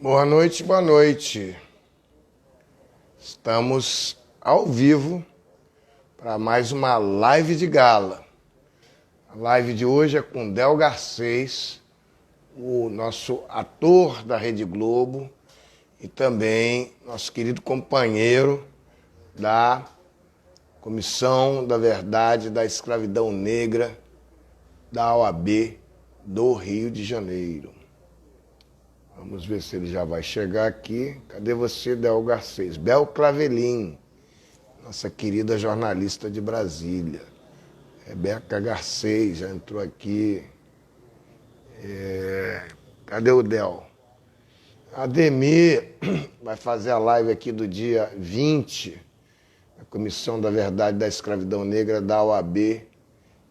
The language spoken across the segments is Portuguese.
Boa noite, boa noite. Estamos ao vivo para mais uma live de gala. A live de hoje é com Del Garcês, o nosso ator da Rede Globo e também nosso querido companheiro da Comissão da Verdade da Escravidão Negra da OAB do Rio de Janeiro. Vamos ver se ele já vai chegar aqui. Cadê você, Del Garcês? Bel Clavelin, nossa querida jornalista de Brasília. Rebeca Garcês já entrou aqui. Cadê o Del? Ademir vai fazer a live aqui do dia 20, na Comissão da Verdade da Escravidão Negra da OAB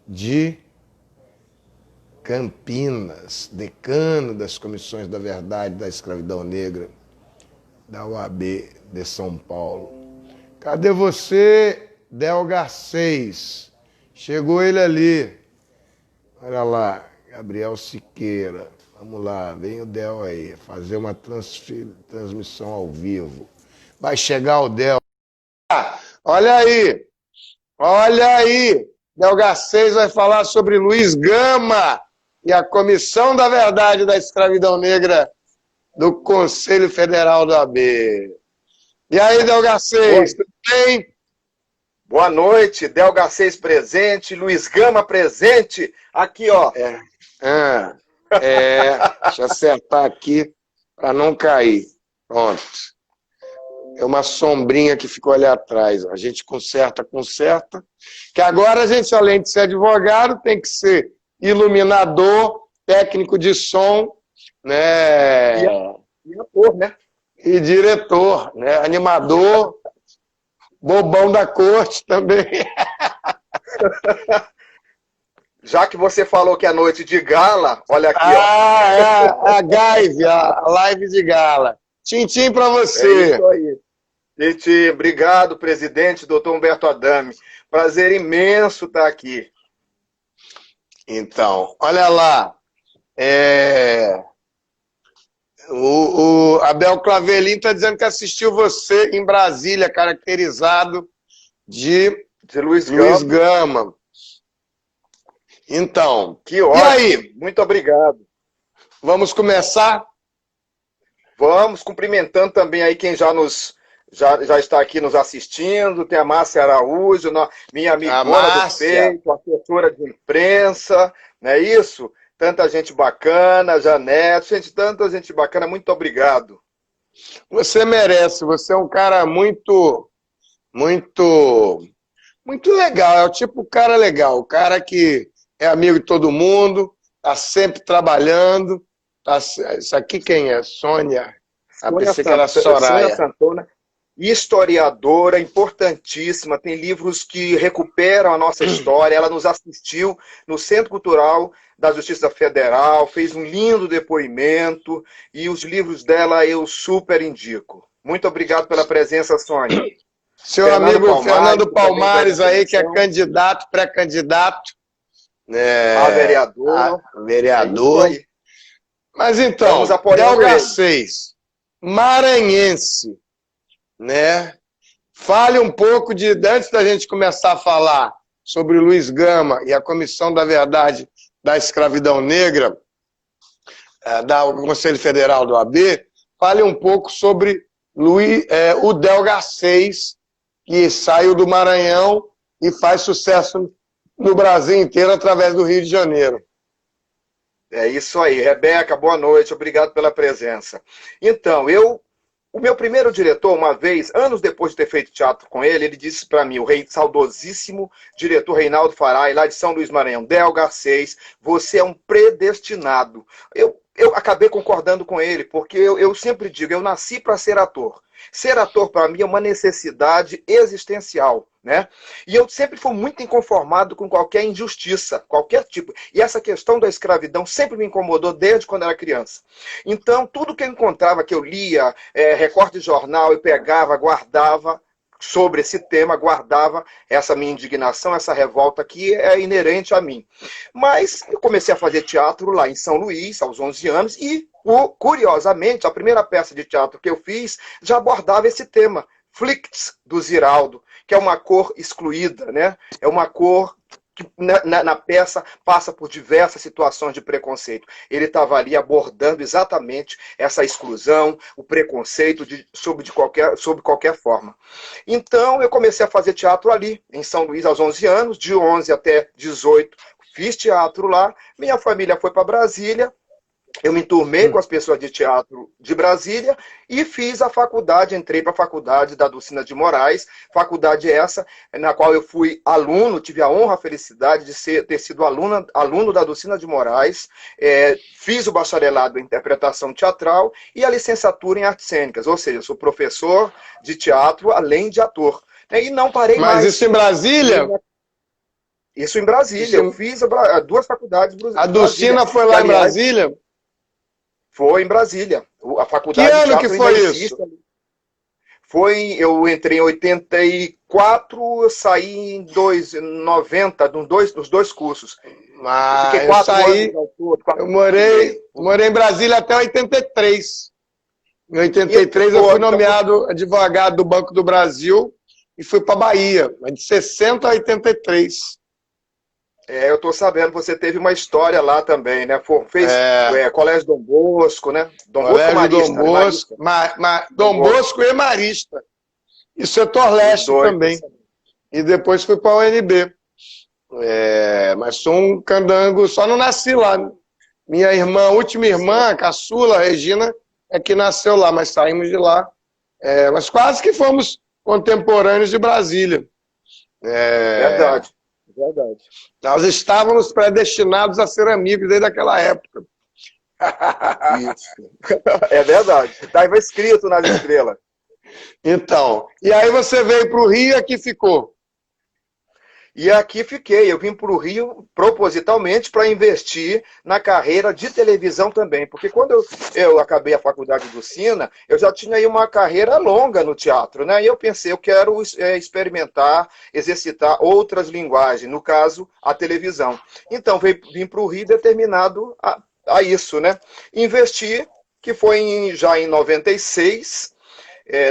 de Campinas, decano das Comissões da Verdade da Escravidão Negra da OAB de São Paulo. Cadê você, Del Garcês? Chegou ele ali. Olha lá, Gabriel Siqueira. Vamos lá, vem o Del aí, fazer uma transmissão ao vivo. Vai chegar o Del. Olha aí, olha aí. Del Garcês vai falar sobre Luiz Gama e a Comissão da Verdade da Escravidão Negra do Conselho Federal da AB. E aí, Del Garcês, tudo bem? Boa noite, Del Garcês presente, Luiz Gama presente. Aqui, ó. Deixa eu acertar aqui para não cair. Pronto. É uma sombrinha que ficou ali atrás. A gente conserta. Que agora a gente, além de ser advogado, tem que ser iluminador, técnico de som, né? E ator, né? E diretor, né? Animador, bobão da corte também. Já que você falou que é noite de gala, olha aqui, ó. A Gaive, a live de gala. Tchim-tchim pra você. É isso aí. Gente, obrigado, presidente, doutor Humberto Adame. Prazer imenso estar aqui. Então, olha lá. O Abel Clavelin está dizendo que assistiu você em Brasília, caracterizado de Luiz Gama. Então, que ótimo. E aí? Muito obrigado. Vamos começar? Vamos, cumprimentando também aí quem já está aqui nos assistindo. Tem a Márcia Araújo, minha amigona do peito, assessora de imprensa, não é isso? Tanta gente bacana, Janete, gente, tanta gente bacana, muito obrigado. Você merece, você é um cara muito legal, é o tipo cara legal, o cara que é amigo de todo mundo, tá sempre trabalhando. Isso aqui quem é? Sônia? Pensei que era Soraya. Sônia Santona, historiadora importantíssima, tem livros que recuperam a nossa história. Ela nos assistiu no Centro Cultural da Justiça Federal, fez um lindo depoimento e os livros dela eu super indico. Muito obrigado pela presença, Sônia. Seu amigo Fernando Palmares aí, que é candidato, pré-candidato. A vereador. Vereador. Mas então, Del Garcês, maranhense, né? Fale um pouco antes da gente começar a falar sobre Luiz Gama e a Comissão da Verdade da Escravidão Negra, do Conselho Federal do AB, fale um pouco sobre o Del Garcês, que saiu do Maranhão e faz sucesso no Brasil inteiro através do Rio de Janeiro. É isso aí. Rebeca, boa noite, obrigado pela presença. Então, o meu primeiro diretor, uma vez, anos depois de ter feito teatro com ele, ele disse para mim, o saudosíssimo diretor Reinaldo Farai, lá de São Luís Maranhão, Del Garcês, você é um predestinado. Eu acabei concordando com ele, porque eu sempre digo, eu nasci para ser ator. Ser ator, para mim, é uma necessidade existencial, né? E eu sempre fui muito inconformado com qualquer injustiça, qualquer tipo. E essa questão da escravidão sempre me incomodou desde quando era criança. Então, tudo que eu encontrava, que eu lia, recorte de jornal, eu pegava, guardava sobre esse tema, guardava essa minha indignação, essa revolta que é inerente a mim. Mas eu comecei a fazer teatro lá em São Luís, aos 11 anos, e Curiosamente, a primeira peça de teatro que eu fiz já abordava esse tema, Flicts, do Ziraldo, que é uma cor excluída, né? É uma cor que na peça passa por diversas situações de preconceito. Ele estava ali abordando exatamente essa exclusão, o preconceito sobre qualquer forma. Então, eu comecei a fazer teatro ali, em São Luís, aos 11 anos, de 11 até 18, fiz teatro lá. Minha família foi para Brasília, eu me enturmei com as pessoas de teatro de Brasília e fiz a faculdade, entrei para a faculdade da Dulcina de Moraes, faculdade essa na qual eu fui aluno, tive a honra, a felicidade de ter sido aluno da Dulcina de Moraes, fiz o bacharelado em interpretação teatral e a licenciatura em artes cênicas, ou seja, sou professor de teatro além de ator. E não parei mais. Mas isso em Brasília? Isso em Brasília, eu fiz duas faculdades. A Dulcina foi lá em Brasília? Foi em Brasília. A faculdade que ano que foi isso? Eu entrei em 84, eu saí em 90, nos dois cursos. Mas fiquei 4 anos ao todo. Eu morei em Brasília até 83. Em 83 eu fui nomeado advogado do Banco do Brasil e fui para Bahia, de 60 a 83. Eu estou sabendo, você teve uma história lá também, né? Fez Colégio Dom Bosco, né? Colégio Marista, Dom Bosco, Dom Bosco e Marista. E Setor Leste também. E depois fui para a UNB. Mas sou um candango, só não nasci lá. Minha irmã, última irmã, a caçula, a Regina, é que nasceu lá, mas saímos de lá. Mas quase que fomos contemporâneos de Brasília. Verdade. Nós estávamos predestinados a ser amigos desde aquela época. Isso. É verdade. Estava escrito nas estrelas. Então, e aí você veio para o Rio e aqui ficou? E aqui fiquei. Eu vim para o Rio propositalmente para investir na carreira de televisão também. Porque quando eu acabei a faculdade do Sina, eu já tinha aí uma carreira longa no teatro, né? E eu pensei, eu quero experimentar, exercitar outras linguagens, no caso, a televisão. Então, vim para o Rio determinado a isso, né? Investir, que foi já em 96.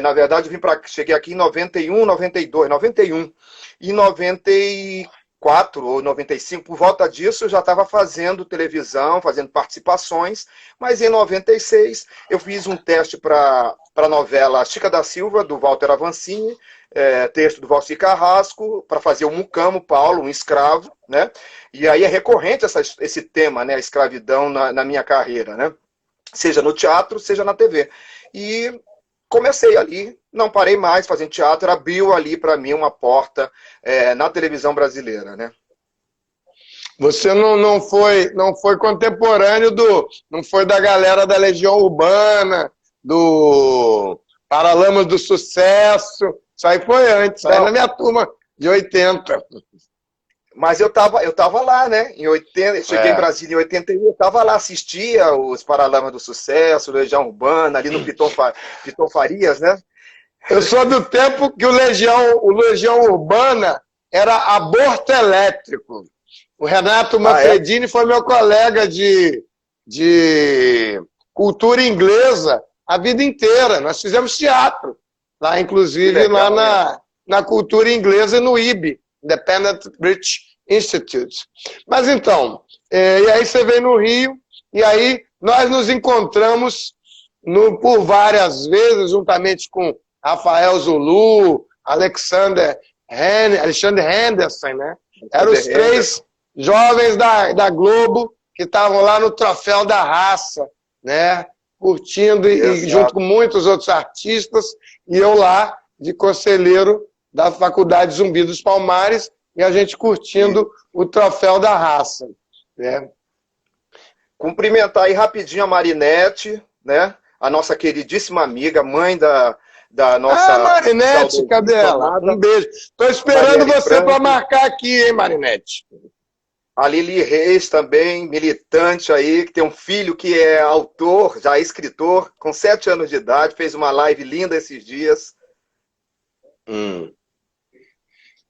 Na verdade, cheguei aqui em 91, 92, 91. Em 94 ou 95, por volta disso, eu já estava fazendo televisão, fazendo participações, mas em 96 eu fiz um teste para a novela Chica da Silva, do Walter Avancini, texto do Valci Carrasco, para fazer o Mucamo Paulo, um escravo, né? E aí é recorrente esse tema, né? A escravidão na minha carreira, né? Seja no teatro, seja na TV. E comecei ali, não parei mais fazendo teatro, abriu ali para mim uma porta na televisão brasileira, né? Você não foi contemporâneo não foi da galera da Legião Urbana, do Paralamas do Sucesso, isso aí foi antes, aí na minha turma de 80. Mas eu tava lá, né? Em 80, cheguei em Brasília em 81, eu tava lá, assistia os Paralamas do Sucesso, Legião Urbana, ali no Piton Farias, né? Eu sou do tempo que o Legião Urbana era aborto elétrico. O Renato Manfredini foi meu colega de cultura inglesa a vida inteira. Nós fizemos teatro lá, inclusive, legal, lá na cultura inglesa e no IB, Independent British Institute. Mas então, e aí você veio no Rio, e aí nós nos encontramos por várias vezes, juntamente com Rafael Zulu, Alexander Henderson, né? Eram os 3 jovens da Globo que estavam lá no Troféu da Raça, né? Curtindo, e junto com muitos outros artistas, e eu lá de conselheiro da Faculdade Zumbi dos Palmares, e a gente curtindo o Troféu da Raça, né? Cumprimentar aí rapidinho a Marinete, né? A nossa queridíssima amiga, mãe da nossa... Marinete, cadê ela? Um beijo. Estou esperando você para marcar aqui, hein, Marinete? A Lili Reis também, militante aí, que tem um filho que é autor, já é escritor, com 7 anos de idade, fez uma live linda esses dias.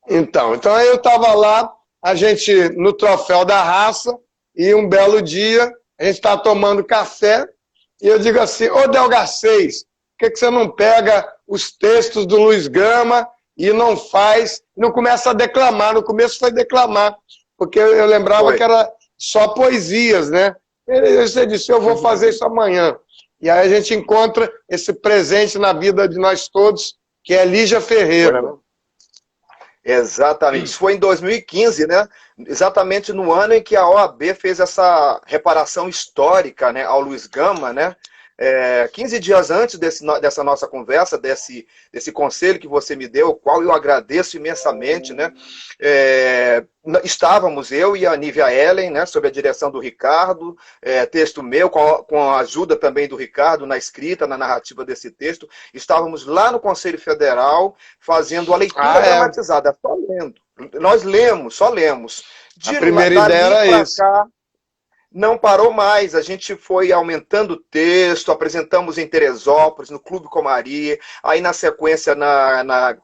Então aí eu estava lá, a gente no Troféu da Raça, e um belo dia, a gente estava tomando café, e eu digo assim, ô Del Garcês, por que você não pega os textos do Luiz Gama e não faz, não começa a declamar? No começo foi declamar, porque eu lembrava que era só poesias, né? Você disse, eu vou fazer isso amanhã. E aí a gente encontra esse presente na vida de nós todos, que é Lígia Ferreira. Né? Exatamente. Isso foi em 2015, né? Exatamente no ano em que a OAB fez essa reparação histórica, né, ao Luiz Gama, né? 15 dias antes dessa nossa conversa, desse conselho que você me deu, o qual eu agradeço imensamente, né? Estávamos eu e a Nívia Ellen, né, sob a direção do Ricardo, texto meu, com a ajuda também do Ricardo na escrita, na narrativa desse texto. Estávamos lá no Conselho Federal fazendo a leitura dramatizada, só lendo. Nós lemos, só lemos. A primeira ideia era isso. Não parou mais, a gente foi aumentando o texto, apresentamos em Teresópolis, no Clube Comari, aí na sequência na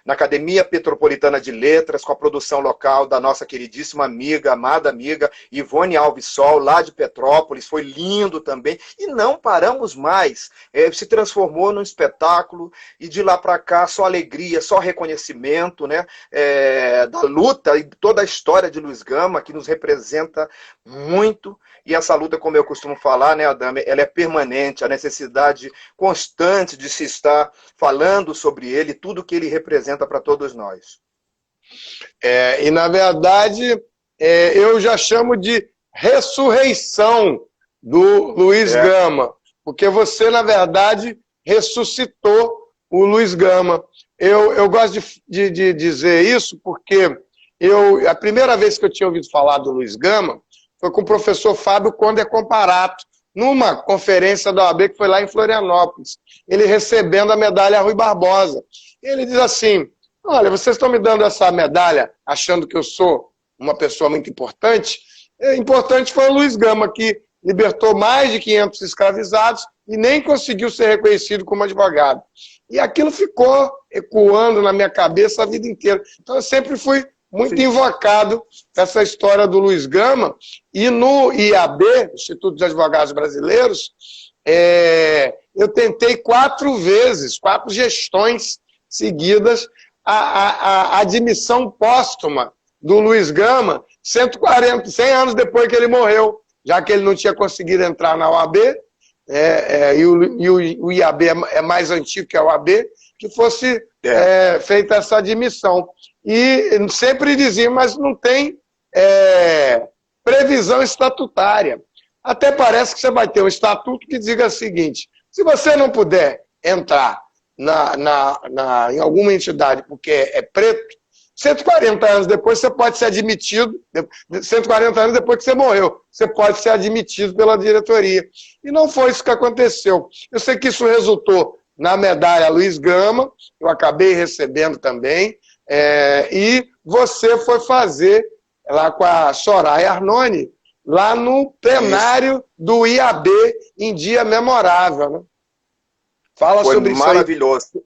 Academia Petropolitana de Letras, com a produção local da nossa queridíssima amiga, amada amiga, Ivone Alves Sol, lá de Petrópolis, foi lindo também, e não paramos mais, se transformou num espetáculo, e de lá para cá só alegria, só reconhecimento, né, da luta e toda a história de Luiz Gama, que nos representa muito. E essa luta, como eu costumo falar, né, Adame, ela é permanente, a necessidade constante de se estar falando sobre ele, tudo que ele representa para todos nós. E, na verdade, eu já chamo de ressurreição do Luiz Gama, porque você, na verdade, ressuscitou o Luiz Gama. Eu gosto de dizer isso porque a primeira vez que eu tinha ouvido falar do Luiz Gama foi com o professor Fábio Conder Comparato, numa conferência da OAB que foi lá em Florianópolis, ele recebendo a medalha Rui Barbosa. Ele diz assim, olha, vocês estão me dando essa medalha achando que eu sou uma pessoa muito importante? Importante foi o Luiz Gama, que libertou mais de 500 escravizados e nem conseguiu ser reconhecido como advogado. E aquilo ficou ecoando na minha cabeça a vida inteira. Então eu sempre fui muito invocado essa história do Luiz Gama, e no IAB, Instituto de Advogados Brasileiros, eu tentei 4 gestões seguidas, a admissão póstuma do Luiz Gama, 100 anos depois que ele morreu, já que ele não tinha conseguido entrar na OAB, e o IAB é mais antigo que a OAB, que fosse feita essa admissão. E sempre dizia, mas não tem previsão estatutária. Até parece que você vai ter um estatuto que diga o seguinte, se você não puder entrar em alguma entidade porque é preto, 140 anos depois você pode ser admitido, 140 anos depois que você morreu, você pode ser admitido pela diretoria. E não foi isso que aconteceu. Eu sei que isso resultou na medalha Luiz Gama, eu acabei recebendo também, e você foi fazer lá com a Soraya Arnone, lá no plenário do IAB, em dia memorável. Né? Fala sobre isso aí. Foi maravilhoso.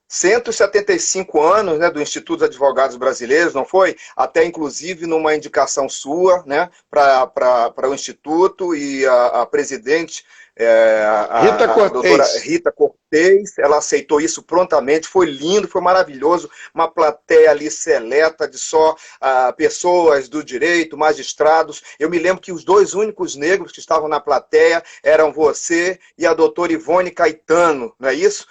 175 anos, né, do Instituto dos Advogados Brasileiros, não foi? Até, inclusive, numa indicação sua, né, para o Instituto, e a presidente, a doutora Rita Cortez, ela aceitou isso prontamente, foi lindo, foi maravilhoso, uma plateia ali seleta de só pessoas do direito, magistrados. Eu me lembro que os 2 únicos negros que estavam na plateia eram você e a doutora Ivone Caetano, não é isso?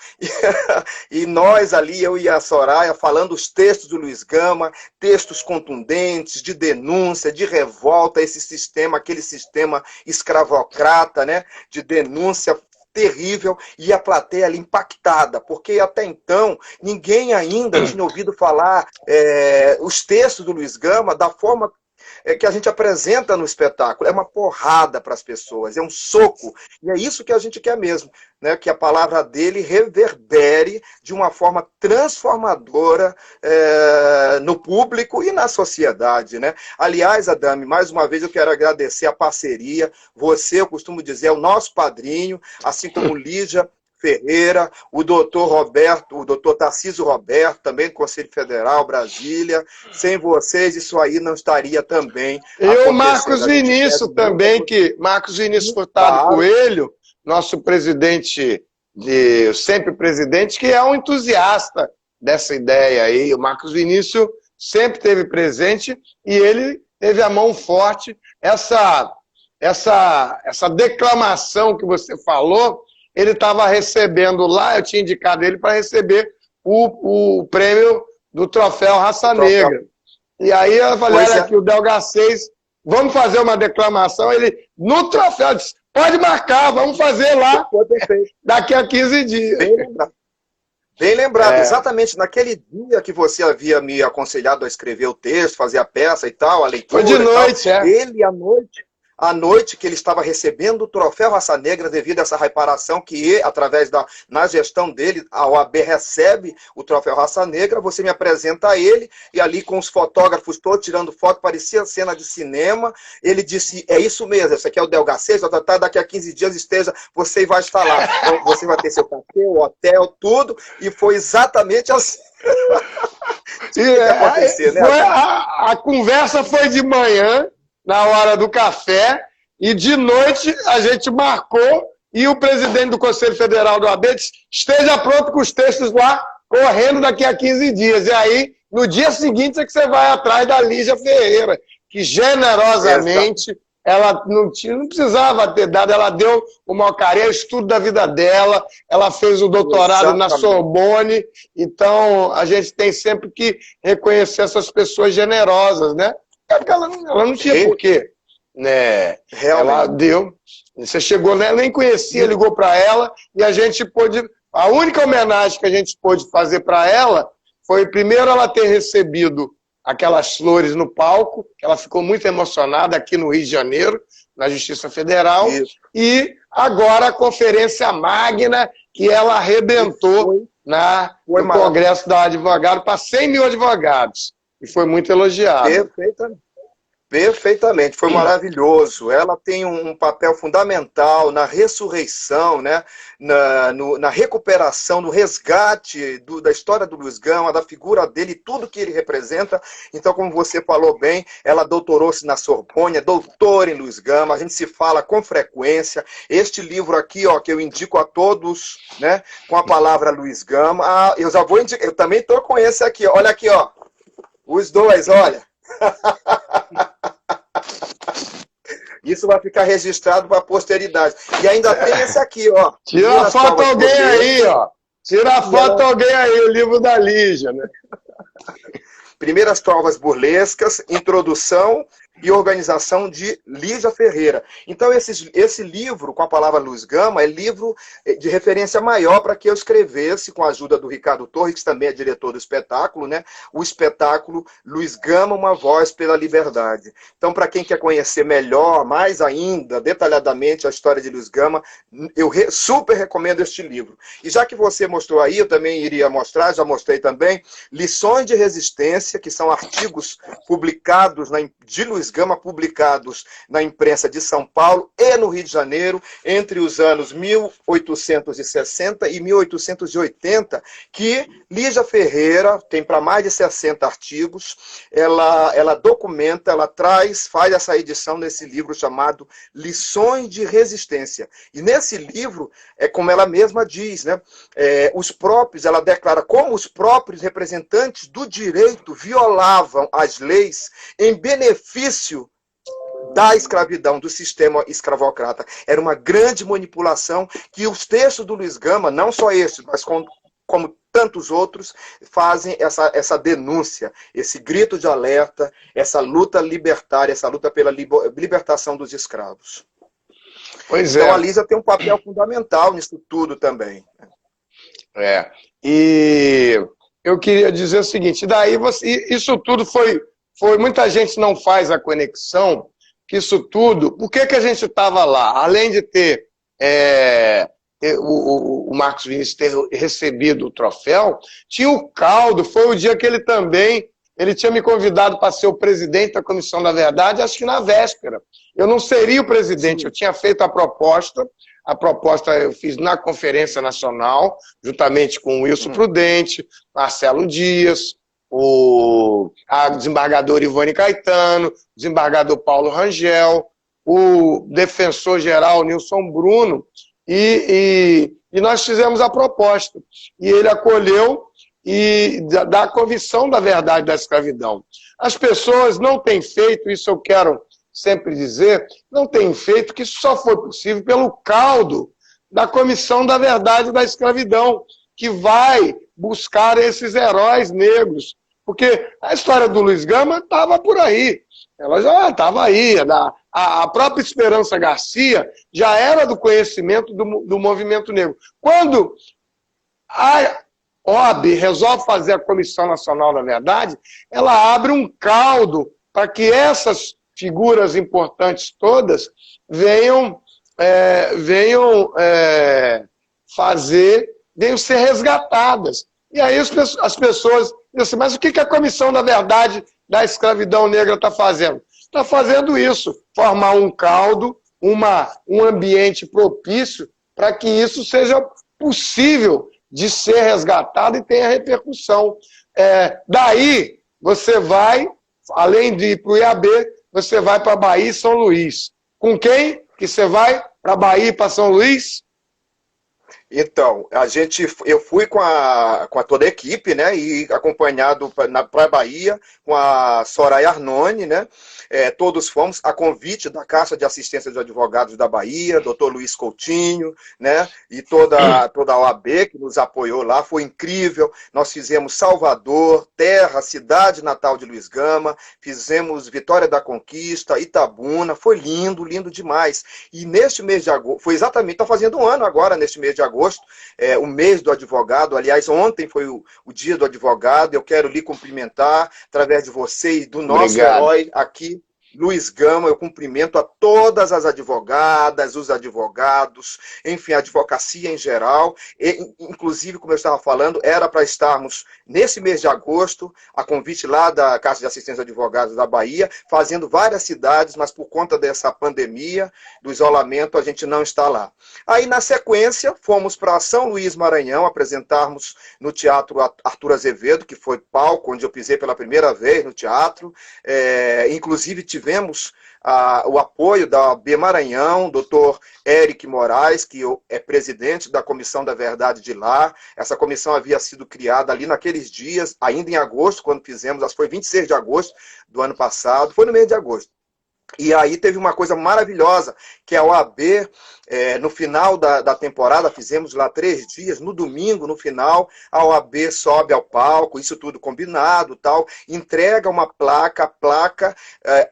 E nós ali, eu e a Soraya, falando os textos do Luiz Gama, textos contundentes, de denúncia, de revolta, esse sistema, aquele sistema escravocrata, né, de denúncia terrível, e a plateia ali impactada, porque até então ninguém ainda tinha ouvido falar os textos do Luiz Gama da forma que a gente apresenta no espetáculo. É uma porrada para as pessoas, é um soco, e é isso que a gente quer mesmo, né? Que a palavra dele reverbere de uma forma transformadora no público e na sociedade, né? Aliás, Adame, mais uma vez eu quero agradecer a parceria. Você, eu costumo dizer, é o nosso padrinho, assim como Lígia Ferreira, o doutor Roberto, o doutor Tarcísio Roberto, também do Conselho Federal, Brasília. Sem vocês, isso aí não estaria também acontecendo. E o Marcos Vinícius também, Marcos Vinícius Furtado Coelho, nosso presidente, sempre presidente, que é um entusiasta dessa ideia aí. O Marcos Vinícius sempre esteve presente e ele teve a mão forte. Essa declamação que você falou, ele estava recebendo lá, eu tinha indicado ele para receber o prêmio do troféu Raça Negra. E aí eu falei, olha aqui, o Delga6, vamos fazer uma declamação. Ele, no troféu, disse, pode marcar, vamos fazer lá daqui a 15 dias. Bem lembrado, exatamente naquele dia que você havia me aconselhado a escrever o texto, fazer a peça e tal, a leitura. Foi de noite, Ele, à noite que ele estava recebendo o troféu Raça Negra devido a essa reparação que, através na gestão dele, a OAB recebe o troféu Raça Negra, você me apresenta a ele, e ali com os fotógrafos todos tirando foto, parecia cena de cinema, ele disse, é isso mesmo, esse aqui é o Delga6, daqui a 15 dias você vai estar lá, então, você vai ter seu café, o hotel, tudo, e foi exatamente assim. A conversa foi de manhã, na hora do café, e de noite a gente marcou, e o presidente do Conselho Federal do OAB disse, esteja pronto com os textos lá, correndo daqui a 15 dias. E aí, no dia seguinte, é que você vai atrás da Lígia Ferreira, que generosamente, ela não precisava ter dado, ela deu o maior carinho, estudo da vida dela, ela fez o doutorado na Sorbonne, então a gente tem sempre que reconhecer essas pessoas generosas, né? Ela não tinha porquê, né? Ela deu. Você chegou, né? Nem conhecia, ligou para ela e a gente pôde. A única homenagem que a gente pôde fazer para ela foi, primeiro, ela ter recebido aquelas flores no palco, que ela ficou muito emocionada aqui no Rio de Janeiro, na Justiça Federal, e agora a Conferência Magna, que ela arrebentou no Congresso da Advogado para 100 mil advogados. E foi muito elogiado. Perfeitamente, foi maravilhoso. Ela tem um papel fundamental na ressurreição, né? na recuperação, no resgate da história do Luiz Gama, da figura dele, tudo que ele representa. Então, como você falou bem, ela doutorou-se na Sorbonne, é doutora em Luiz Gama, a gente se fala com frequência. Este livro aqui, ó, que eu indico a todos, né, com a palavra Luiz Gama, eu já vou indicar, eu também estou com esse aqui, olha aqui, ó, os dois, olha. Isso vai ficar registrado para a posteridade. E ainda tem esse aqui, ó. Tira a foto alguém aí, ó. Tira a foto alguém aí, o livro da Lígia, né? Primeiras Trovas Burlescas, Introdução e Organização de Lígia Ferreira. Então, esse livro, com a palavra Luiz Gama, é livro de referência maior para que eu escrevesse, com a ajuda do Ricardo Torres, que também é diretor do espetáculo, né? O espetáculo Luiz Gama, Uma Voz pela Liberdade. Então, para quem quer conhecer melhor, mais ainda, detalhadamente, a história de Luiz Gama, eu super recomendo este livro. E já que você mostrou aí, eu também iria mostrar, já mostrei também, Lições de Resistência, que são artigos publicados de Luiz Gama, publicados na imprensa de São Paulo e no Rio de Janeiro, entre os anos 1860 e 1880, que Lígia Ferreira tem para mais de 60 artigos, ela documenta, ela faz essa edição nesse livro chamado Lições de Resistência. E nesse livro, é como ela mesma diz, né? Ela declara como os próprios representantes do direito violavam as leis em benefício da escravidão, do sistema escravocrata. Era uma grande manipulação que os textos do Luiz Gama, não só estes, mas como tantos outros, fazem essa denúncia, esse grito de alerta, essa luta libertária, essa luta pela libertação dos escravos. Pois é. Então a Lígia tem um papel fundamental nisso tudo também. E eu queria dizer o seguinte, daí isso tudo foi muita gente não faz a conexão, que isso tudo, por que a gente estava lá? Além de ter o Marcos Vinícius ter recebido o troféu, tinha o caldo, foi o dia que ele tinha me convidado para ser o presidente da Comissão da Verdade, acho que na véspera. Eu não seria o presidente, eu tinha feito a proposta eu fiz na Conferência Nacional, juntamente com o Wilson Prudente, Marcelo Dias, a desembargadora Ivone Caetano, o desembargador Paulo Rangel, o defensor-geral Nilson Bruno, e nós fizemos a proposta. E ele acolheu e da convicção da verdade da escravidão. As pessoas não têm feito, isso eu quero sempre dizer, não têm feito, que isso só foi possível pelo caldo da Comissão da Verdade da Escravidão, que vai buscar esses heróis negros. Porque a história do Luiz Gama estava por aí, ela já estava aí. A própria Esperança Garcia já era do conhecimento do movimento negro. Quando a OAB resolve fazer a Comissão Nacional da Verdade, ela abre um caldo para que essas figuras importantes todas venham ser resgatadas. E aí as pessoas dizem assim, mas o que a Comissão da Verdade da Escravidão Negra está fazendo? Está fazendo isso, formar um caldo, um ambiente propício para que isso seja possível de ser resgatado e tenha repercussão. Daí, você vai, além de ir para o IAB, você vai para Bahia e São Luís. Com quem que você vai para Bahia e para São Luís? Então, eu fui com toda a equipe, né, e acompanhado para a Bahia com a Soraya Arnone, né, todos fomos a convite da Caixa de Assistência de Advogados da Bahia, doutor Luiz Coutinho, né, e toda a OAB que nos apoiou lá, foi incrível. Nós fizemos Salvador, terra, cidade natal de Luiz Gama, fizemos Vitória da Conquista, Itabuna, foi lindo, lindo demais. E neste mês de agosto, foi exatamente, está fazendo um ano agora, neste mês de agosto, o mês do advogado. Aliás, ontem foi o dia do advogado. Eu quero lhe cumprimentar através de você e do nosso herói aqui, Luiz Gama. Eu cumprimento a todas as advogadas, os advogados, enfim, a advocacia em geral. Inclusive, como eu estava falando, era para estarmos nesse mês de agosto, a convite lá da Caixa de Assistência de Advogados da Bahia, fazendo várias cidades, mas por conta dessa pandemia, do isolamento, a gente não está lá. Aí, na sequência, fomos para São Luís, Maranhão, apresentarmos no Teatro Arthur Azevedo, que foi palco onde eu pisei pela primeira vez no teatro. Inclusive, tivemos o apoio da OAB Maranhão, doutor Eric Moraes, que é presidente da Comissão da Verdade de lá. Essa comissão havia sido criada ali naqueles dias, ainda em agosto, quando fizemos, acho que foi 26 de agosto do ano passado, foi no mês de agosto. E aí teve uma coisa maravilhosa, que a OAB, no final da temporada, fizemos lá 3 dias, no domingo, no final, a OAB sobe ao palco, isso tudo combinado, tal, entrega uma placa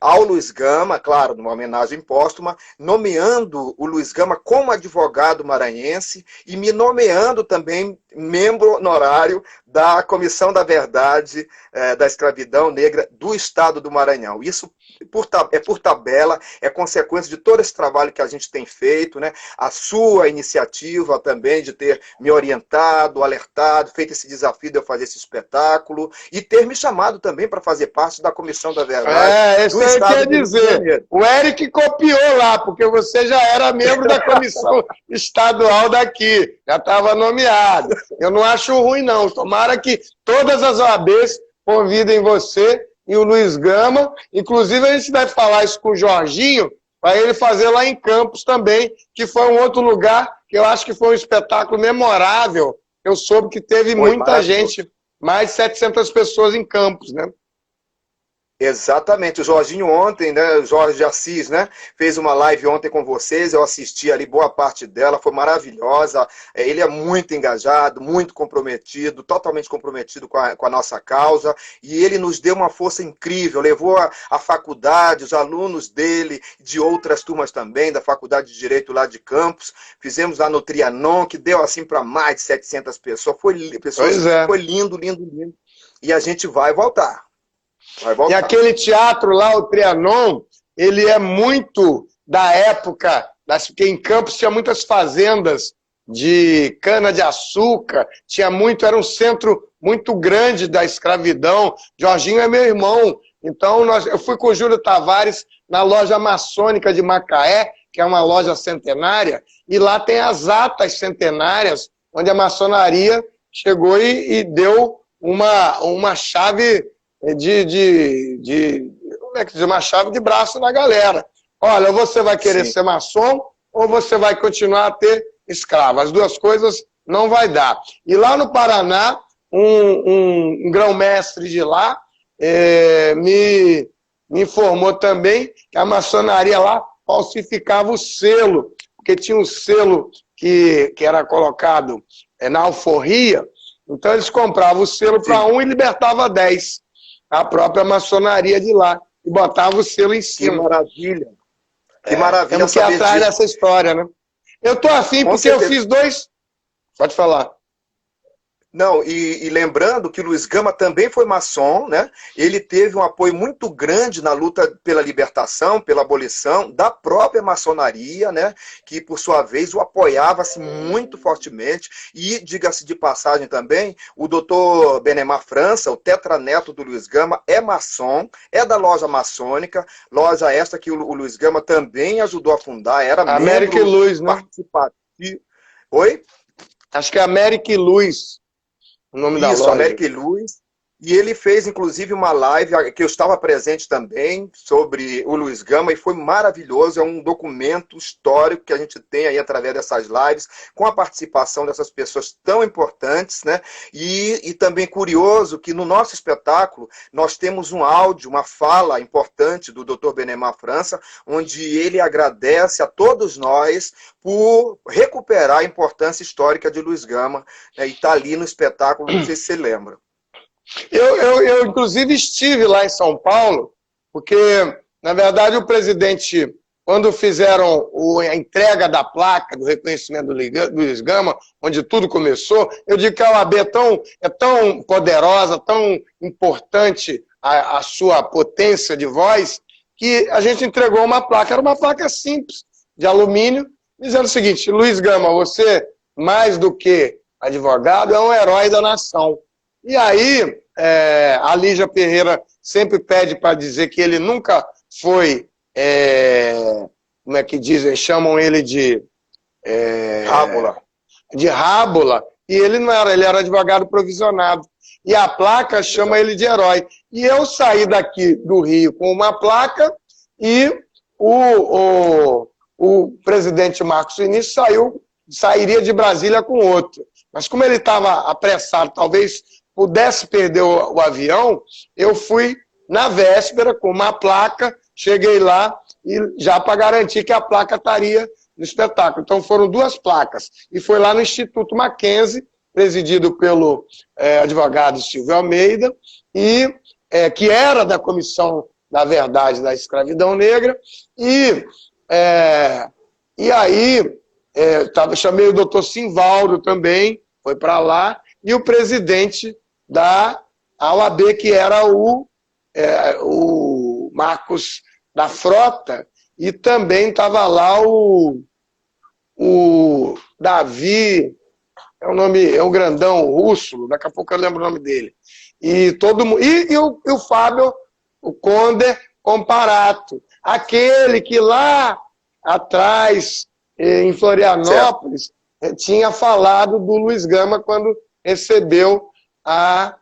ao Luiz Gama, claro, numa homenagem póstuma, nomeando o Luiz Gama como advogado maranhense e me nomeando também membro honorário da Comissão da Verdade da Escravidão Negra do Estado do Maranhão. Isso é por tabela, é consequência de todo esse trabalho que a gente tem feito, né? A sua iniciativa também de ter me orientado, alertado, feito esse desafio de eu fazer esse espetáculo e ter me chamado também para fazer parte da Comissão da Verdade do Estado do Rio de Janeiro. O Eric copiou lá, porque você já era membro da Comissão Estadual daqui, já estava nomeado. Eu não acho ruim, não. Tomara que todas as OABs convidem você e o Luiz Gama. Inclusive, a gente deve falar isso com o Jorginho, para ele fazer lá em Campos também, que foi um outro lugar que eu acho que foi um espetáculo memorável. Eu soube que teve muita gente, mais de 700 pessoas em Campos, né? Exatamente, o Jorginho ontem, né, o Jorge de Assis, né, fez uma live ontem com vocês, eu assisti ali boa parte dela, foi maravilhosa. Ele é muito engajado, muito comprometido, totalmente comprometido com a nossa causa, e ele nos deu uma força incrível, levou a faculdade, os alunos dele, de outras turmas também, da Faculdade de Direito lá de Campos, fizemos lá no Trianon, que deu assim para mais de 700 pessoas, foi lindo, lindo, lindo, e a gente vai voltar. E aquele teatro lá, o Trianon, ele é muito da época, porque em Campos tinha muitas fazendas de cana-de-açúcar, era um centro muito grande da escravidão. Jorginho é meu irmão, então eu fui com o Júlio Tavares na loja maçônica de Macaé, que é uma loja centenária, e lá tem as atas centenárias, onde a maçonaria chegou e deu uma chave como é que diz? Uma chave de braço na galera. Olha, você vai querer ser maçom ou você vai continuar a ter escravo. As duas coisas não vai dar. E lá no Paraná, um grão-mestre de lá me informou também que a maçonaria lá falsificava o selo, porque tinha um selo que era colocado na alforria, então eles compravam o selo para um e libertava 10. A própria maçonaria de lá. E botava o selo em cima. Que maravilha. Que maravilha. Temos que ir atrás dessa história, né? Eu tô afim porque eu fiz 2... Pode falar. Não, e lembrando que o Luiz Gama também foi maçom, né? Ele teve um apoio muito grande na luta pela libertação, pela abolição da própria maçonaria, né? Que, por sua vez, o apoiava-se muito fortemente. E, diga-se de passagem também, o doutor Benemar França, o tetraneto do Luiz Gama, é maçom, é da loja maçônica, loja esta que o Luiz Gama também ajudou a fundar, era América membro e Luz, né? participativo. Oi? Acho que é América e Luz. O nome da loja. América e Luz. E ele fez, inclusive, uma live, que eu estava presente também, sobre o Luiz Gama, e foi maravilhoso. É um documento histórico que a gente tem aí através dessas lives, com a participação dessas pessoas tão importantes, né? E também curioso que no nosso espetáculo nós temos um áudio, uma fala importante do Dr. Benemar França, onde ele agradece a todos nós por recuperar a importância histórica de Luiz Gama, né? E está ali no espetáculo, não sei se você lembra. Eu, inclusive, estive lá em São Paulo, porque, na verdade, o presidente, quando fizeram a entrega da placa do reconhecimento do Luiz Gama, onde tudo começou, eu digo que a OAB é tão poderosa, tão importante a sua potência de voz, que a gente entregou uma placa. Era uma placa simples, de alumínio, dizendo o seguinte: Luiz Gama, você, mais do que advogado, é um herói da nação. E aí, a Lígia Ferreira sempre pede para dizer que ele nunca foi, como é que dizem, chamam ele de... Rábula. De rábula, e ele não era, ele era advogado provisionado. E a placa chama ele de herói. E eu saí daqui do Rio com uma placa e o presidente Marcos Vinícius sairia de Brasília com outra. Mas como ele estava apressado, talvez pudesse perder o avião, eu fui na véspera com uma placa, cheguei lá e já para garantir que a placa estaria no espetáculo. Então foram 2 placas. E foi lá no Instituto Mackenzie, presidido pelo advogado Silvio Almeida, e que era da Comissão da Verdade da Escravidão Negra. E aí chamei o doutor Simvaldo também, foi para lá, e o presidente da OAB, que era o Marcos da Frota, e também estava lá o Davi, é um grandão russo, daqui a pouco eu lembro o nome dele. E todo mundo. E o Fábio, o Conde Comparato, aquele que lá atrás, em Florianópolis, tinha falado do Luiz Gama quando recebeu a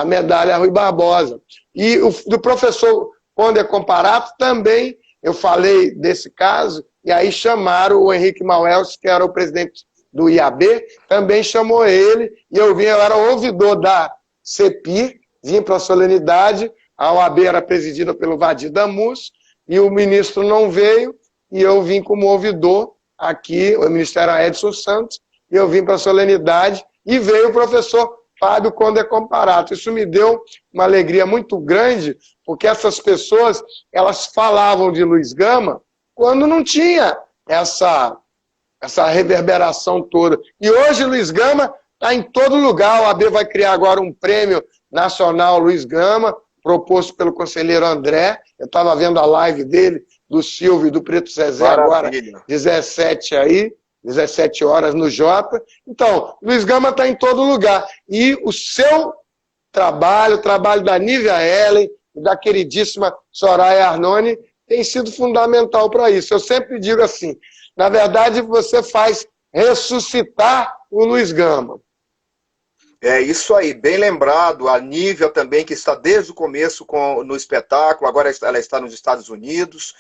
medalha Rui Barbosa. E do professor Conde Comparato também, eu falei desse caso, e aí chamaram o Henrique Mauels, que era o presidente do IAB, também chamou ele, e eu era ouvidor da CEPI, vim para a solenidade, a OAB era presidida pelo Vadir Damus, e o ministro não veio, e eu vim como ouvidor aqui, o ministro era Edson Santos, e eu vim para a solenidade, e veio o professor Fábio Conde Comparato. Isso me deu uma alegria muito grande, porque essas pessoas, elas falavam de Luiz Gama quando não tinha essa reverberação toda. E hoje Luiz Gama está em todo lugar. A OAB vai criar agora um prêmio nacional Luiz Gama, proposto pelo conselheiro André. Eu estava vendo a live dele, do Silvio e do Preto Zezé, Maravilha. Agora 17 horas no Jota. Então, Luiz Gama está em todo lugar. E o seu trabalho, o trabalho da Nívia Ellen e da queridíssima Soraya Arnone, tem sido fundamental para isso. Eu sempre digo assim, na verdade, você faz ressuscitar o Luiz Gama. É isso aí, bem lembrado. A Nívia também, que está desde o começo no espetáculo, agora ela está nos Estados Unidos.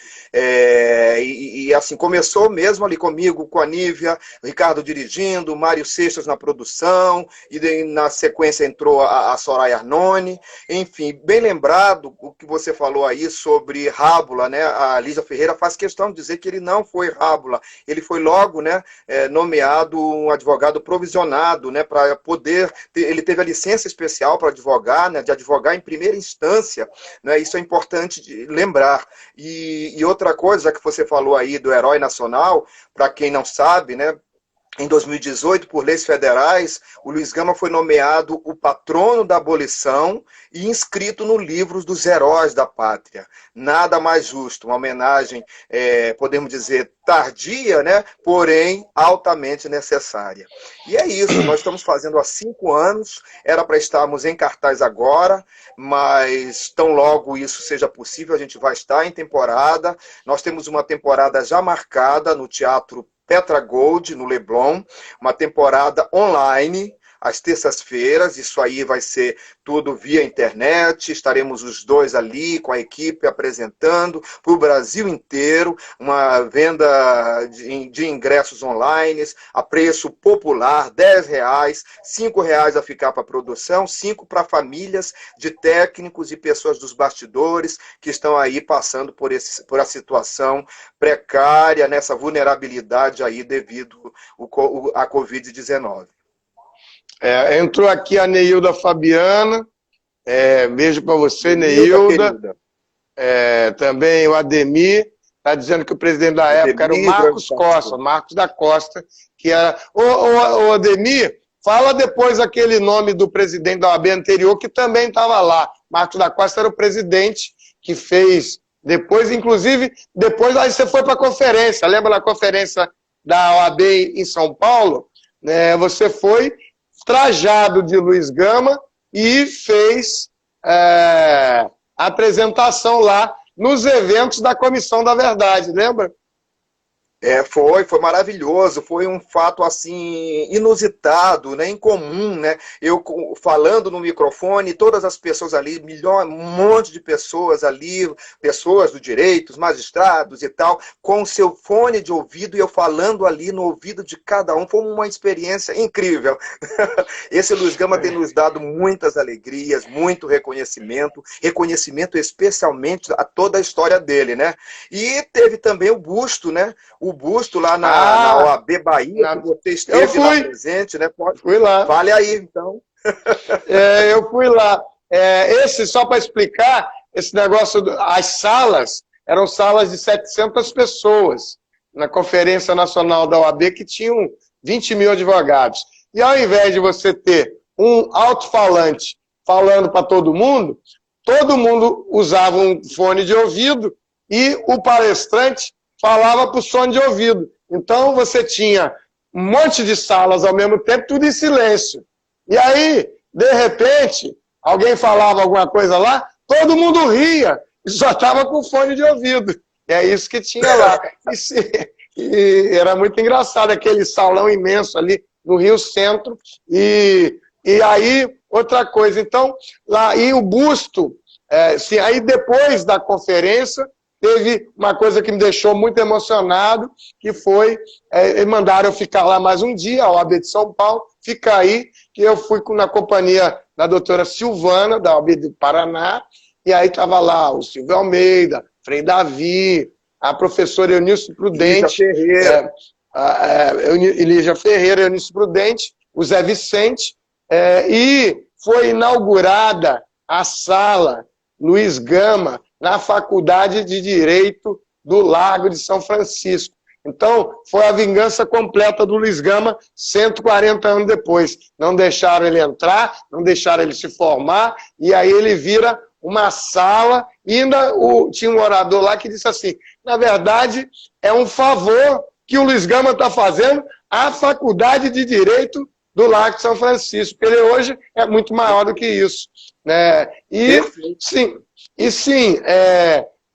Assim, começou mesmo ali comigo, com a Nívia, o Ricardo dirigindo, o Mário Seixas na produção, e na sequência entrou a Soraya Arnone. Enfim, bem lembrado o que você falou aí sobre Rábula, né? A Lígia Ferreira faz questão de dizer que ele não foi Rábula, ele foi logo, né, nomeado um advogado provisionado, né, para poder. Ele teve a licença especial para advogar, né, de advogar em primeira instância, né, isso é importante de lembrar. E outra coisa, já que você falou aí do herói nacional, para quem não sabe, né, em 2018, por leis federais, o Luiz Gama foi nomeado o patrono da abolição e inscrito no livro dos heróis da pátria. Nada mais justo, uma homenagem, podemos dizer, tardia, né? Porém altamente necessária. E é isso, nós estamos fazendo há 5 anos, era para estarmos em cartaz agora, mas tão logo isso seja possível, a gente vai estar em temporada. Nós temos uma temporada já marcada no Teatro Petra Gold, no Leblon, uma temporada online, às terças-feiras. Isso aí vai ser tudo via internet, estaremos os dois ali com a equipe apresentando para o Brasil inteiro, uma venda de ingressos online, a preço popular, R$10, R$5 a ficar para a produção, 5 para famílias de técnicos e pessoas dos bastidores que estão aí passando por a situação precária, nessa vulnerabilidade aí devido à Covid-19. Entrou aqui a Neilda Fabiana, beijo para você, Neilda. Também o Ademir, está dizendo que o presidente da época era o Marcos Costa, Marcos da Costa, que era... Ô, Ademir, fala depois aquele nome do presidente da OAB anterior, que também estava lá. Marcos da Costa era o presidente que fez... Depois, inclusive, aí você foi para a conferência, lembra da conferência da OAB em São Paulo? Você foi trajado de Luiz Gama e fez a apresentação lá nos eventos da Comissão da Verdade, lembra? Foi maravilhoso, foi um fato assim inusitado, né, incomum, né? Eu falando no microfone, todas as pessoas ali, um monte de pessoas ali, pessoas do direito, os magistrados e tal, com o seu fone de ouvido e eu falando ali no ouvido de cada um, foi uma experiência incrível. Esse Luiz Gama tem nos dado muitas alegrias, muito reconhecimento especialmente a toda a história dele, né? E teve também o busto, né? O busto lá na OAB Bahia, que você esteve lá presente, né? Fui lá. Fale aí, então. Eu fui lá. Só para explicar, esse negócio, as salas, eram salas de 700 pessoas, na Conferência Nacional da OAB, que tinham 20 mil advogados. E ao invés de você ter um alto-falante falando para todo mundo usava um fone de ouvido e o palestrante falava para o som de ouvido. Então você tinha um monte de salas ao mesmo tempo, tudo em silêncio. E aí, de repente, alguém falava alguma coisa lá, todo mundo ria, e só estava com fone de ouvido. E é isso que tinha lá. E era muito engraçado, aquele salão imenso ali no Rio Centro. E aí, outra coisa, então, lá, e o busto, aí depois da conferência, teve uma coisa que me deixou muito emocionado, que foi, mandaram eu ficar lá mais um dia, a OAB de São Paulo, fica aí, que eu fui na companhia da doutora Silvana, da OAB do Paraná, e aí estava lá o Silvio Almeida, Frei Davi, a professora Eunice Prudente, Lígia Ferreira, Eunice Prudente, o Zé Vicente, e foi inaugurada a sala Luiz Gama, na Faculdade de Direito do Largo de São Francisco. Então, foi a vingança completa do Luiz Gama 140 anos depois. Não deixaram ele entrar, não deixaram ele se formar, e aí ele vira uma sala, e ainda tinha um orador lá que disse assim, na verdade, é um favor que o Luiz Gama está fazendo à Faculdade de Direito do Largo de São Francisco, porque ele hoje é muito maior do que isso. Né? E sim,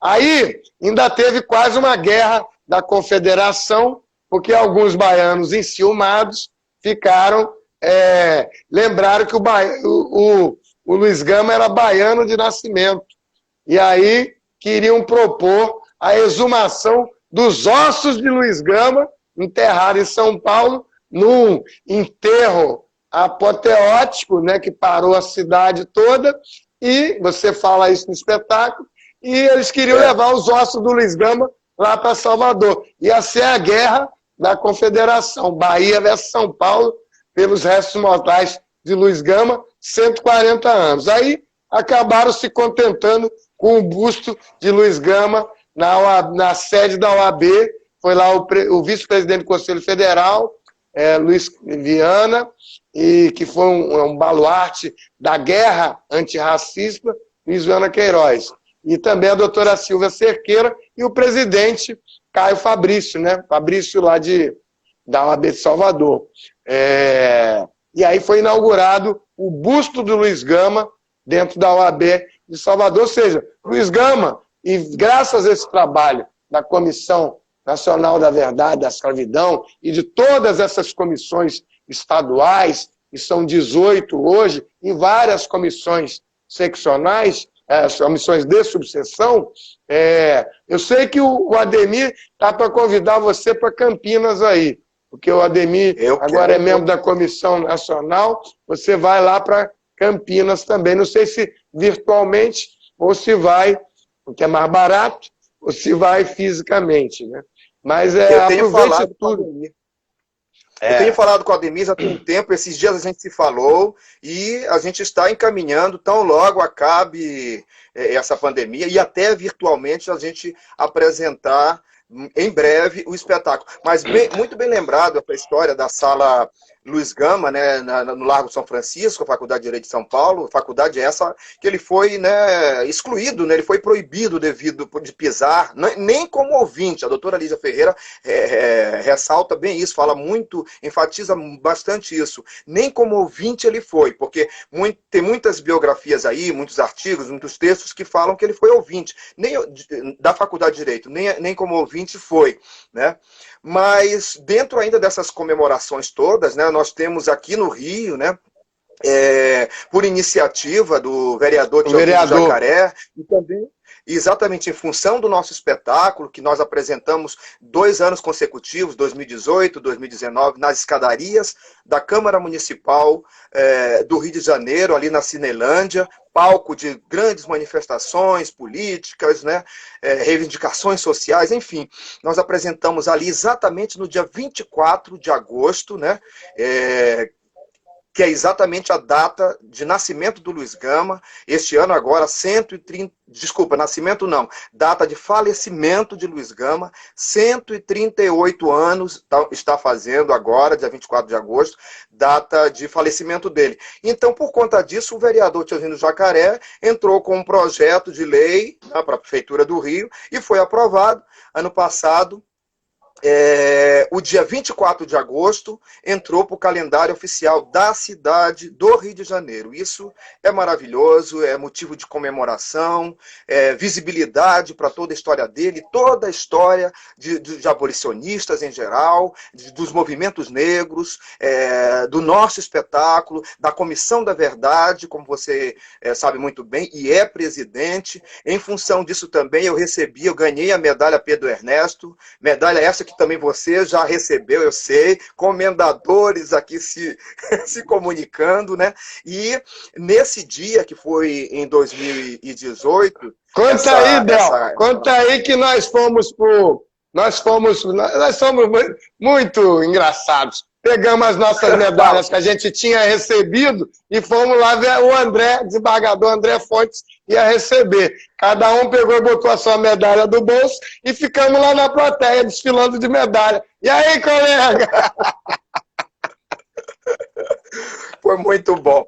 aí ainda teve quase uma guerra da Confederação, porque alguns baianos enciumados ficaram lembraram que o Luiz Gama era baiano de nascimento. E aí queriam propor a exumação dos ossos de Luiz Gama, enterrado em São Paulo, num enterro apoteótico, né, que parou a cidade toda, e você fala isso no espetáculo, e eles queriam levar os ossos do Luiz Gama lá para Salvador. Ia ser a guerra da Confederação, Bahia versus São Paulo, pelos restos mortais de Luiz Gama, 140 anos. Aí acabaram se contentando com o busto de Luiz Gama na sede da OAB, foi lá o vice-presidente do Conselho Federal, Luiz Viana, e que foi um baluarte da guerra antirracista, Luiz Viana Queiroz. E também a doutora Silvia Cerqueira e o presidente Caio Fabrício, né? Fabrício lá da OAB de Salvador. E aí foi inaugurado o busto do Luiz Gama dentro da OAB de Salvador. Ou seja, Luiz Gama, e graças a esse trabalho da Comissão Nacional da Verdade, da Escravidão, e de todas essas comissões estaduais, que são 18 hoje, e várias comissões seccionais, comissões de subseção, eu sei que o Ademir está para convidar você para Campinas aí, porque o Ademir agora é membro da Comissão Nacional, você vai lá para Campinas também, não sei se virtualmente ou se vai, porque é mais barato, ou se vai fisicamente, né? Mas aproveite tudo. Eu tenho falado com a Ademir há um tempo, esses dias a gente se falou e a gente está encaminhando, tão logo acabe essa pandemia e até virtualmente a gente apresentar em breve o espetáculo. Mas muito bem lembrado a história da Sala Luiz Gama, né, no Largo São Francisco, a Faculdade de Direito de São Paulo, faculdade essa que ele foi, né, excluído, né, ele foi proibido devido de pisar, nem como ouvinte. A doutora Lígia Ferreira ressalta bem isso, fala muito, enfatiza bastante isso. Nem como ouvinte ele foi, porque tem muitas biografias aí, muitos artigos, muitos textos que falam que ele foi ouvinte, nem da Faculdade de Direito, nem como ouvinte foi, né? Mas dentro ainda dessas comemorações todas, né, nós temos aqui no Rio, né, por iniciativa do vereador Teodoro Jacaré, e também exatamente em função do nosso espetáculo, que nós apresentamos 2 anos consecutivos, 2018, 2019, nas escadarias da Câmara Municipal do Rio de Janeiro, ali na Cinelândia, palco de grandes manifestações políticas, né, reivindicações sociais, enfim. Nós apresentamos ali exatamente no dia 24 de agosto, né, que é exatamente a data de nascimento do Luiz Gama. Este ano agora, nascimento não, data de falecimento de Luiz Gama, 138 anos está fazendo agora, dia 24 de agosto, data de falecimento dele. Então, por conta disso, o vereador Teodoro Jacaré entrou com um projeto de lei, né, para a Prefeitura do Rio e foi aprovado ano passado. O dia 24 de agosto entrou para o calendário oficial da cidade do Rio de Janeiro. Isso é maravilhoso, é motivo de comemoração, visibilidade para toda a história dele, toda a história de abolicionistas em geral, dos movimentos negros, do nosso espetáculo, da Comissão da Verdade, como você sabe muito bem, e é presidente. Em função disso também eu ganhei a medalha Pedro Ernesto, medalha essa que também você já recebeu, eu sei, comendadores aqui se comunicando, né? E nesse dia, que foi em 2018... Conta aí, Del, conta aí que nós fomos muito engraçados. Pegamos as nossas medalhas que a gente tinha recebido e fomos lá ver o desembargador André Fontes ia receber. Cada um pegou e botou a sua medalha do bolso e ficamos lá na plateia desfilando de medalha. E aí, colega? Foi muito bom.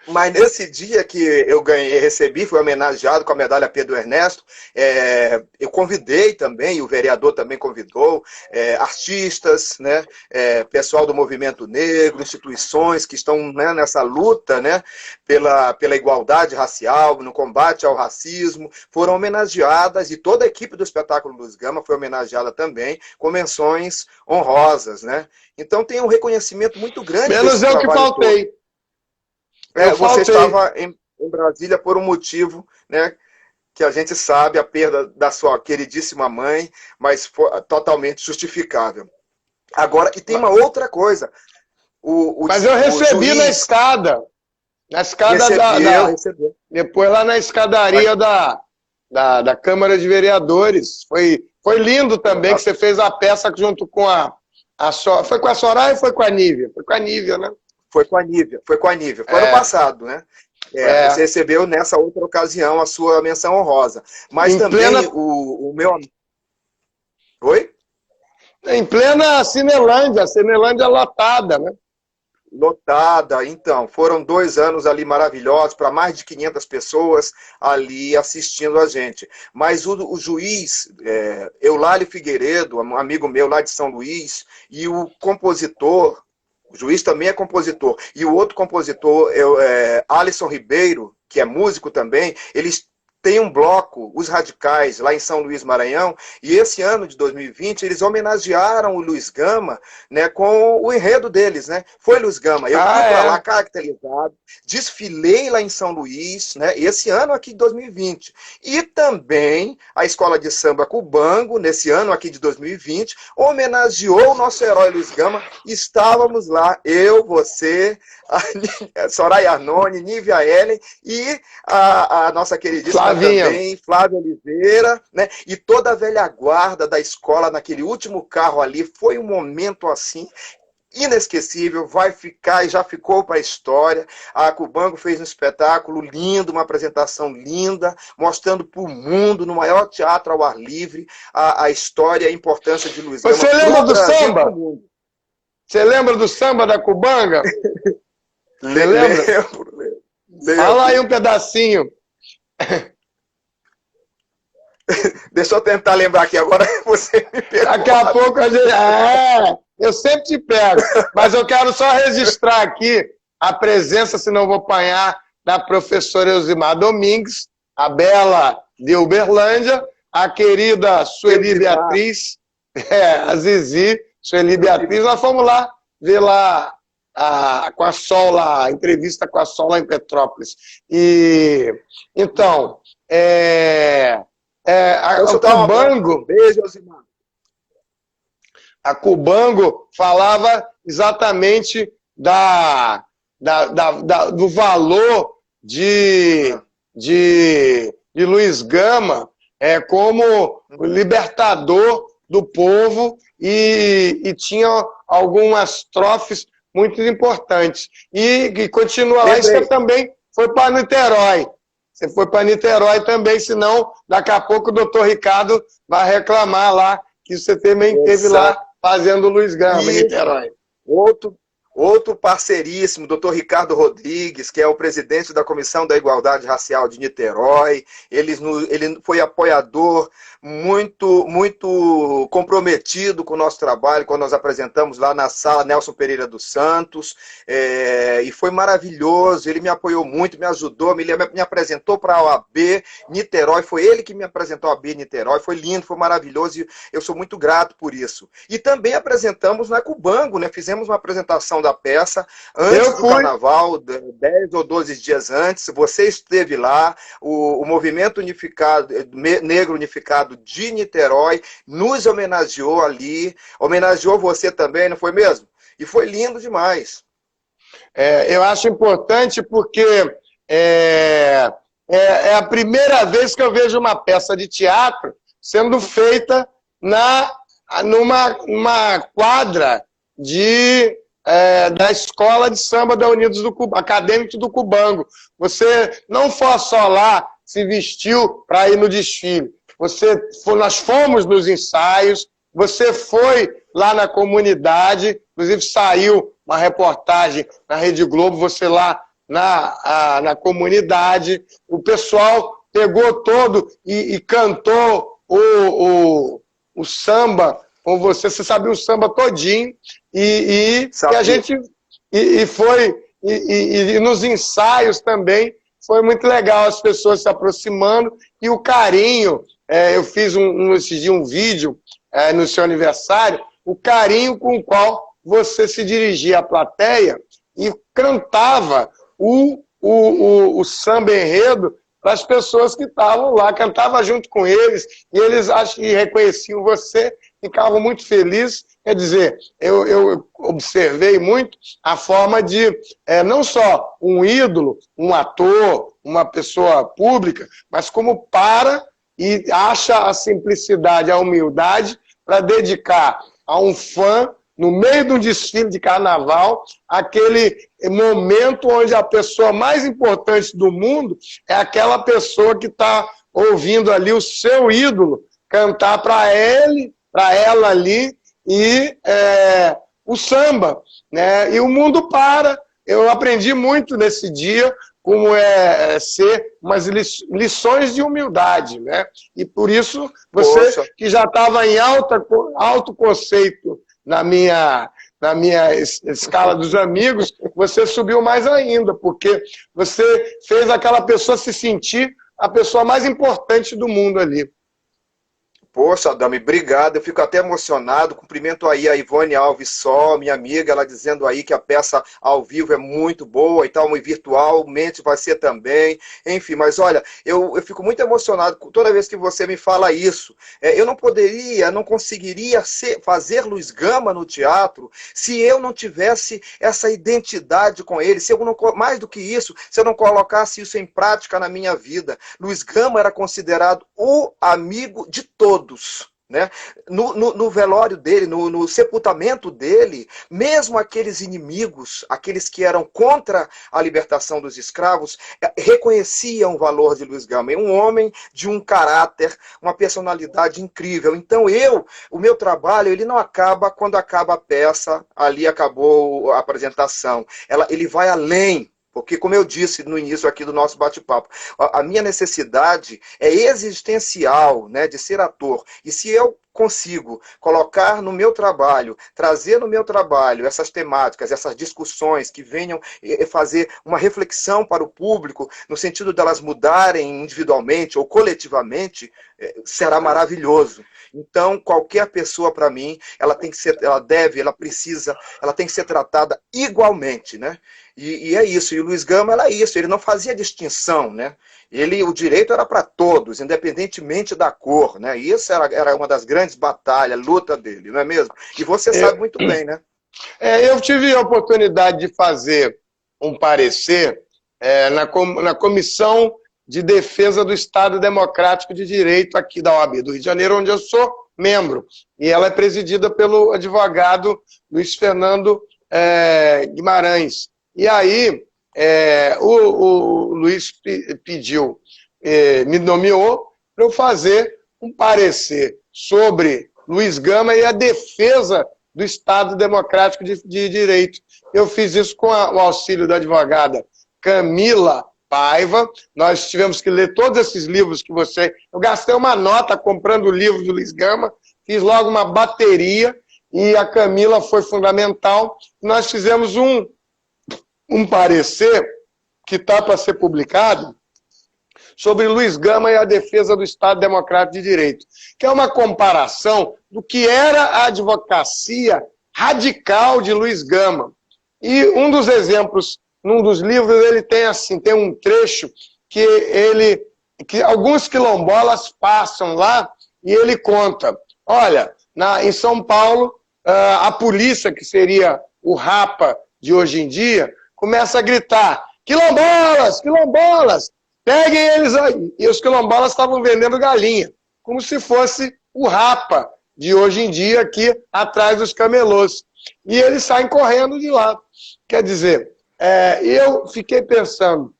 Mas nesse dia que eu ganhei, recebi, fui homenageado com a medalha Pedro Ernesto, eu convidei também, o vereador também convidou, artistas, né, pessoal do movimento negro, instituições que estão, né, nessa luta, né, pela igualdade racial, no combate ao racismo, foram homenageadas, e toda a equipe do espetáculo Luiz Gama foi homenageada também, com menções honrosas, né? Então tem um reconhecimento muito grande Menos desse eu que trabalho faltei. todo. Eu Você faltei. estava em Brasília por um motivo, né, que a gente sabe, a perda da sua queridíssima mãe, mas foi totalmente justificável. Agora, e tem uma outra coisa. Mas eu recebi na escada. Na escada recebeu. Depois lá na escadaria da Câmara de Vereadores. Foi lindo também que você fez a peça junto com foi com a Soraya ou foi com a Nívia? Foi com a Nívia, né? Foi com a Nívia. Foi ano passado, né? Você recebeu nessa outra ocasião a sua menção honrosa. Mas em também o meu... Oi? Em plena Cinelândia, a Cinelândia lotada, né? Lotada, então, foram 2 anos ali maravilhosos, para mais de 500 pessoas ali assistindo a gente. Mas o juiz, Eulálio Figueiredo, um amigo meu lá de São Luís, e o compositor, o juiz também é compositor, e o outro compositor, Alisson Ribeiro, que é músico também, eles têm um bloco, Os Radicais, lá em São Luís, Maranhão, e esse ano de 2020 eles homenagearam o Luiz Gama, né, com o enredo deles, né? Foi Luiz Gama. Eu fui para lá caracterizado, desfilei lá em São Luís, né, esse ano aqui de 2020. E também a Escola de Samba Cubango, nesse ano aqui de 2020, homenageou o nosso herói Luiz Gama. Estávamos lá, eu, você, a Soraya Arnone, Nívia Ellen e a nossa queridíssima também, Flávia Oliveira, né? E toda a velha guarda da escola naquele último carro ali. Foi um momento assim inesquecível, vai ficar e já ficou para a história. A Cubango fez um espetáculo lindo, uma apresentação linda, mostrando para o mundo, no maior teatro ao ar livre, a história e a importância de Luiz Gama. Você lembra do samba? Você lembra do samba da Cubanga? Lembro. Fala aí um pedacinho. Deixa eu tentar lembrar aqui, agora você me pegou. Daqui a pouco a gente... eu sempre te pego. Mas eu quero só registrar aqui a presença, senão eu vou apanhar, da professora Elzimar Domingues, a Bela de Uberlândia, a querida Sueli Beatriz, a Zizi, Sueli Beatriz. Nós fomos lá ver lá com a Sol lá, a entrevista com a Sol lá em Petrópolis. E então, a Cubango, beijo, Elzimar. A Cubango falava exatamente do valor de Luiz Gama como libertador do povo e tinha algumas trofes muito importantes. E continua lá, e você também foi para Niterói. Você foi para Niterói também, senão daqui a pouco o doutor Ricardo vai reclamar lá que você também esteve lá fazendo Luiz Gama em Niterói. Outro parceiríssimo, doutor Ricardo Rodrigues, que é o presidente da Comissão da Igualdade Racial de Niterói. Ele foi apoiador muito comprometido com o nosso trabalho, quando nós apresentamos lá na sala Nelson Pereira dos Santos, e foi maravilhoso. Ele me apoiou muito, me ajudou, me apresentou para a OAB Niterói, foi ele que me apresentou a OAB Niterói, foi lindo, foi maravilhoso, e eu sou muito grato por isso. E também apresentamos na Cubango, né? Fizemos uma apresentação da peça antes do carnaval, 10 ou 12 dias antes. Você esteve lá, o Movimento Unificado, Negro Unificado de Niterói nos homenageou ali, homenageou você também, não foi mesmo? E foi lindo demais. Eu acho importante porque é a primeira vez que eu vejo uma peça de teatro sendo feita numa quadra da Escola de Samba da Unidos Acadêmico do Cubango. Você não foi só lá, se vestiu para ir no desfile. Nós fomos nos ensaios, você foi lá na comunidade, inclusive saiu uma reportagem na Rede Globo, você lá na comunidade, o pessoal pegou todo e cantou o samba com você. Você sabia o samba todinho, e a gente e nos ensaios também foi muito legal, as pessoas se aproximando e o carinho. Eu fiz esse dia um vídeo no seu aniversário, o carinho com o qual você se dirigia à plateia e cantava o samba enredo para as pessoas que estavam lá, cantava junto com eles, e eles acho que reconheciam você, ficavam muito felizes. Quer dizer, eu observei muito a forma de, não só um ídolo, um ator, uma pessoa pública, mas como para e acha a simplicidade, a humildade para dedicar a um fã, no meio de um desfile de carnaval, aquele momento onde a pessoa mais importante do mundo é aquela pessoa que está ouvindo ali o seu ídolo cantar para ele, para ela ali, e o samba, né? E o mundo para. Eu aprendi muito nesse dia como ser umas lições de humildade, né? E por isso, você que já estava em alto conceito na minha escala dos amigos, você subiu mais ainda, porque você fez aquela pessoa se sentir a pessoa mais importante do mundo ali. Poxa, Adami, obrigado. Eu fico até emocionado. Cumprimento aí a Ivone Alves Só, minha amiga, ela dizendo aí que a peça ao vivo é muito boa e tal, e virtualmente vai ser também. Enfim, mas olha, eu fico muito emocionado toda vez que você me fala isso. Eu não conseguiria fazer Luiz Gama no teatro se eu não tivesse essa identidade com ele, se eu não, mais do que isso, se eu não colocasse isso em prática na minha vida. Luiz Gama era considerado o amigo de todos. Né? No velório dele, no sepultamento dele, mesmo aqueles inimigos, aqueles que eram contra a libertação dos escravos, reconheciam o valor de Luiz Gama. É um homem de um caráter, uma personalidade incrível. Então o meu trabalho, ele não acaba quando acaba a peça, ali acabou a apresentação. Ele vai além. Porque, como eu disse no início aqui do nosso bate-papo, a minha necessidade é existencial, né, de ser ator. E se eu consigo colocar no meu trabalho, trazer no meu trabalho essas temáticas, essas discussões que venham fazer uma reflexão para o público, no sentido delas mudarem individualmente ou coletivamente, será maravilhoso. Então, qualquer pessoa, para mim, ela tem que ser, ela deve, ela precisa, ela tem que ser tratada igualmente, né? E é isso. E o Luiz Gama era isso. Ele não fazia distinção, né? O direito era para todos, independentemente da cor, né? E isso era uma das grandes batalhas, luta dele, não é mesmo? E você sabe muito bem, né? Eu tive a oportunidade de fazer um parecer na Comissão de Defesa do Estado Democrático de Direito aqui da OAB do Rio de Janeiro, onde eu sou membro. E ela é presidida pelo advogado Luiz Fernando Guimarães. E aí, o Luiz pediu, me nomeou para eu fazer um parecer sobre Luiz Gama e a defesa do Estado Democrático de Direito. Eu fiz isso com o auxílio da advogada Camila Paiva. Nós tivemos que ler todos esses livros que você... Eu gastei uma nota comprando o livro do Luiz Gama, fiz logo uma bateria, e a Camila foi fundamental. Nós fizemos um parecer que está para ser publicado sobre Luiz Gama e a defesa do Estado Democrático de Direito, que é uma comparação do que era a advocacia radical de Luiz Gama. E um dos exemplos, num dos livros, ele tem um trecho que alguns quilombolas passam lá e ele conta, olha, em São Paulo, a polícia, que seria o Rapa de hoje em dia, começa a gritar, quilombolas, quilombolas, peguem eles aí. E os quilombolas estavam vendendo galinha, como se fosse o Rapa de hoje em dia aqui atrás dos camelôs. E eles saem correndo de lá. Quer dizer, eu fiquei pensando,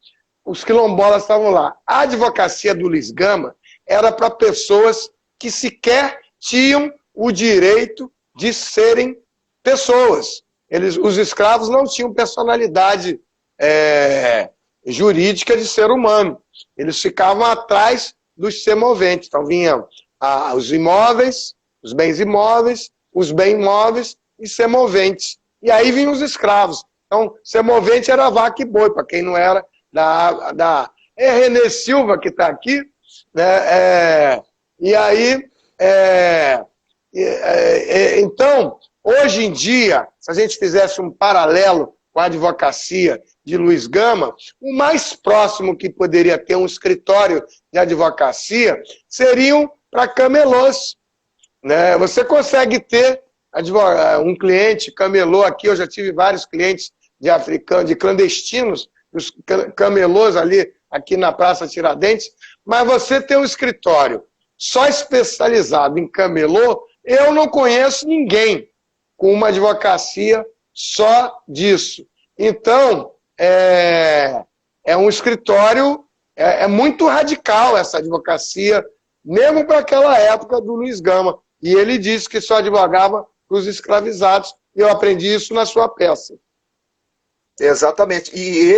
os quilombolas estavam lá. A advocacia do Luiz Gama era para pessoas que sequer tinham o direito de serem pessoas. Os escravos não tinham personalidade jurídica de ser humano. Eles ficavam atrás dos semoventes. Então vinham os imóveis, os bens imóveis, os bens imóveis e semoventes. E aí vinham os escravos. Então, semovente era vaca e boi, para quem não era Renê Silva, que está aqui, né? E aí, então, hoje em dia, se a gente fizesse um paralelo com a advocacia de Luiz Gama, o mais próximo que poderia ter um escritório de advocacia seriam para camelôs, né? Você consegue ter um cliente camelô aqui, eu já tive vários clientes de africanos, de clandestinos, os camelôs ali, aqui na Praça Tiradentes, mas você tem um escritório só especializado em camelô, eu não conheço ninguém com uma advocacia só disso. Então, é um escritório, é muito radical essa advocacia, mesmo para aquela época do Luiz Gama. E ele disse que só advogava para os escravizados. E eu aprendi isso na sua peça. Exatamente. E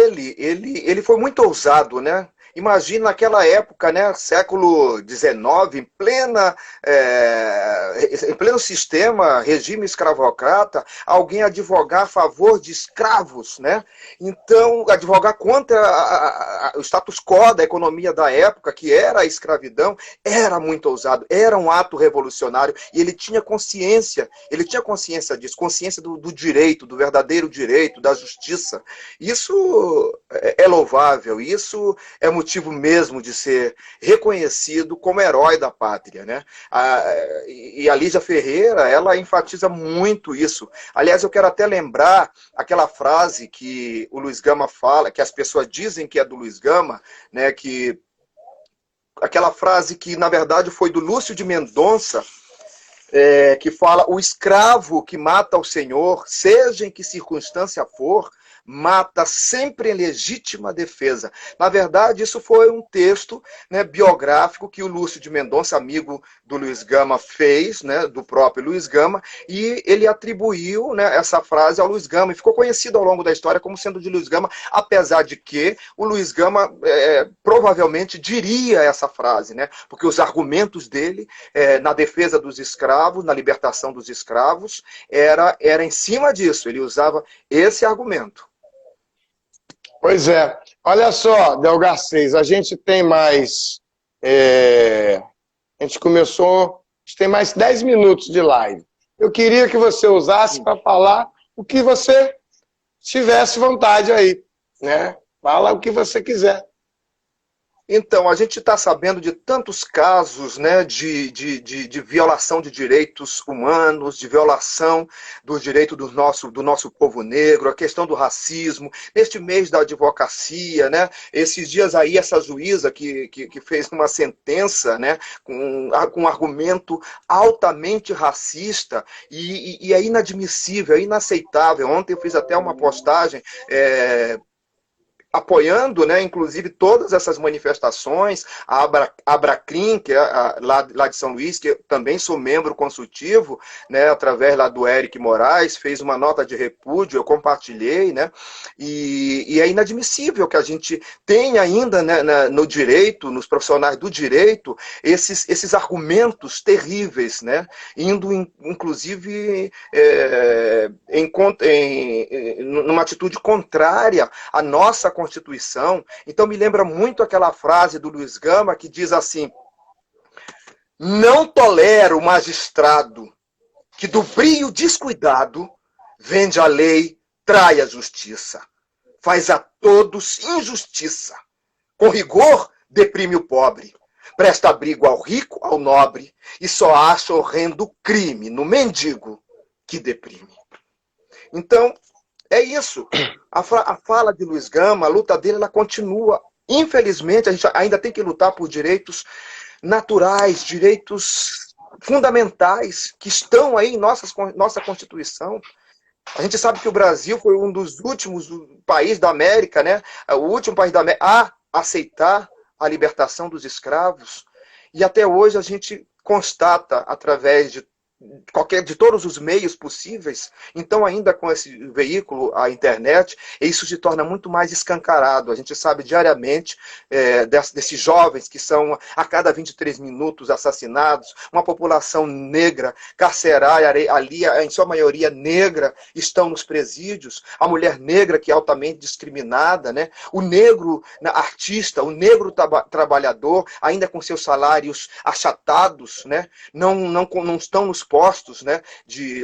ele foi muito ousado, né? Imagina naquela época, né, século XIX, em pleno sistema, regime escravocrata, alguém advogar a favor de escravos, né? Então, advogar contra o status quo da economia da época, que era a escravidão, era muito ousado, era um ato revolucionário, e ele tinha consciência disso, consciência do direito, do verdadeiro direito, da justiça. Isso é louvável, isso é motivo mesmo de ser reconhecido como herói da pátria, né? E a Lígia Ferreira, ela enfatiza muito isso. Aliás, eu quero até lembrar aquela frase que o Luiz Gama fala, que as pessoas dizem que é do Luiz Gama, né? Aquela frase que, na verdade, foi do Lúcio de Mendonça, que fala: o escravo que mata o senhor, seja em que circunstância for, mata sempre em legítima defesa. Na verdade, isso foi um texto, né, biográfico que o Lúcio de Mendonça, amigo do Luiz Gama, fez, né, do próprio Luiz Gama, e ele atribuiu, né, essa frase ao Luiz Gama, e ficou conhecido ao longo da história como sendo de Luiz Gama, apesar de que o Luiz Gama provavelmente diria essa frase, né, porque os argumentos dele na defesa dos escravos, na libertação dos escravos, era em cima disso, ele usava esse argumento. Pois é. Olha só, Del Garcês, a gente tem mais... a gente tem mais 10 minutos de live. Eu queria que você usasse para falar o que você tivesse vontade aí, né? Fala o que você quiser. Então, a gente está sabendo de tantos casos, né, de violação de direitos humanos, de violação do direito do nosso povo negro, a questão do racismo, neste mês da advocacia, né, esses dias aí essa juíza que fez uma sentença, né, com um argumento altamente racista, e é inadmissível, é inaceitável. Ontem eu fiz até uma postagem apoiando, né, inclusive, todas essas manifestações, a Abracrim, que é lá de São Luís, que eu também sou membro consultivo, né, através lá do Eric Moraes, fez uma nota de repúdio, eu compartilhei, né, e é inadmissível que a gente tenha ainda, né, no direito, nos profissionais do direito, esses argumentos terríveis, né, indo, inclusive, numa atitude contrária à nossa Constituição. Então me lembra muito aquela frase do Luiz Gama que diz assim: não tolero o magistrado que do brio descuidado vende a lei, trai a justiça, faz a todos injustiça, com rigor deprime o pobre, presta abrigo ao rico, ao nobre, e só acha horrendo crime no mendigo que deprime. Então, é isso. A fala de Luiz Gama, a luta dele, ela continua. Infelizmente, a gente ainda tem que lutar por direitos naturais, direitos fundamentais, que estão aí em nossa Constituição. A gente sabe que o Brasil foi um dos últimos países da América, né? O último país da América a aceitar a libertação dos escravos. E até hoje a gente constata, através de de todos os meios possíveis, então ainda com esse veículo, a internet, isso se torna muito mais escancarado. A gente sabe diariamente desses jovens que são a cada 23 minutos assassinados, uma população negra, carcerária, ali em sua maioria negra, estão nos presídios, a mulher negra que é altamente discriminada, né? O negro artista, o negro trabalhador, ainda com seus salários achatados, né? Não estão nos postos, né,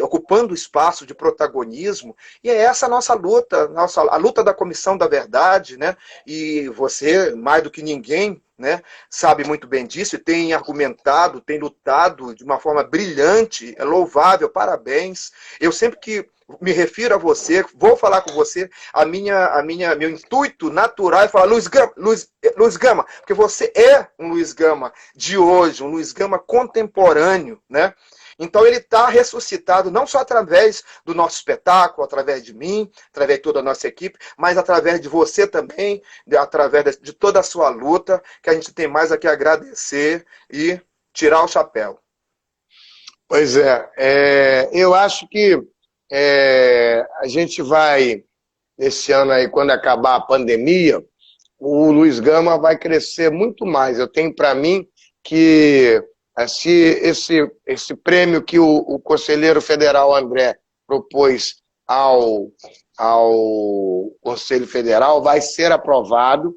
ocupando espaço de protagonismo, e é essa a nossa luta, a luta da Comissão da Verdade, né, e você, mais do que ninguém, né, sabe muito bem disso, e tem argumentado, tem lutado de uma forma brilhante, é louvável, parabéns. Eu sempre que me refiro a você, vou falar com você, meu intuito natural é falar Luiz Gama, porque você é um Luiz Gama de hoje, um Luiz Gama contemporâneo, né? Então ele está ressuscitado não só através do nosso espetáculo, através de mim, através de toda a nossa equipe, mas através de você também, através de toda a sua luta, que a gente tem mais a que agradecer e tirar o chapéu. Pois é, eu acho que a gente vai, esse ano aí, quando acabar a pandemia, o Luiz Gama vai crescer muito mais. Eu tenho para mim que esse prêmio que o conselheiro federal André propôs ao Conselho Federal vai ser aprovado.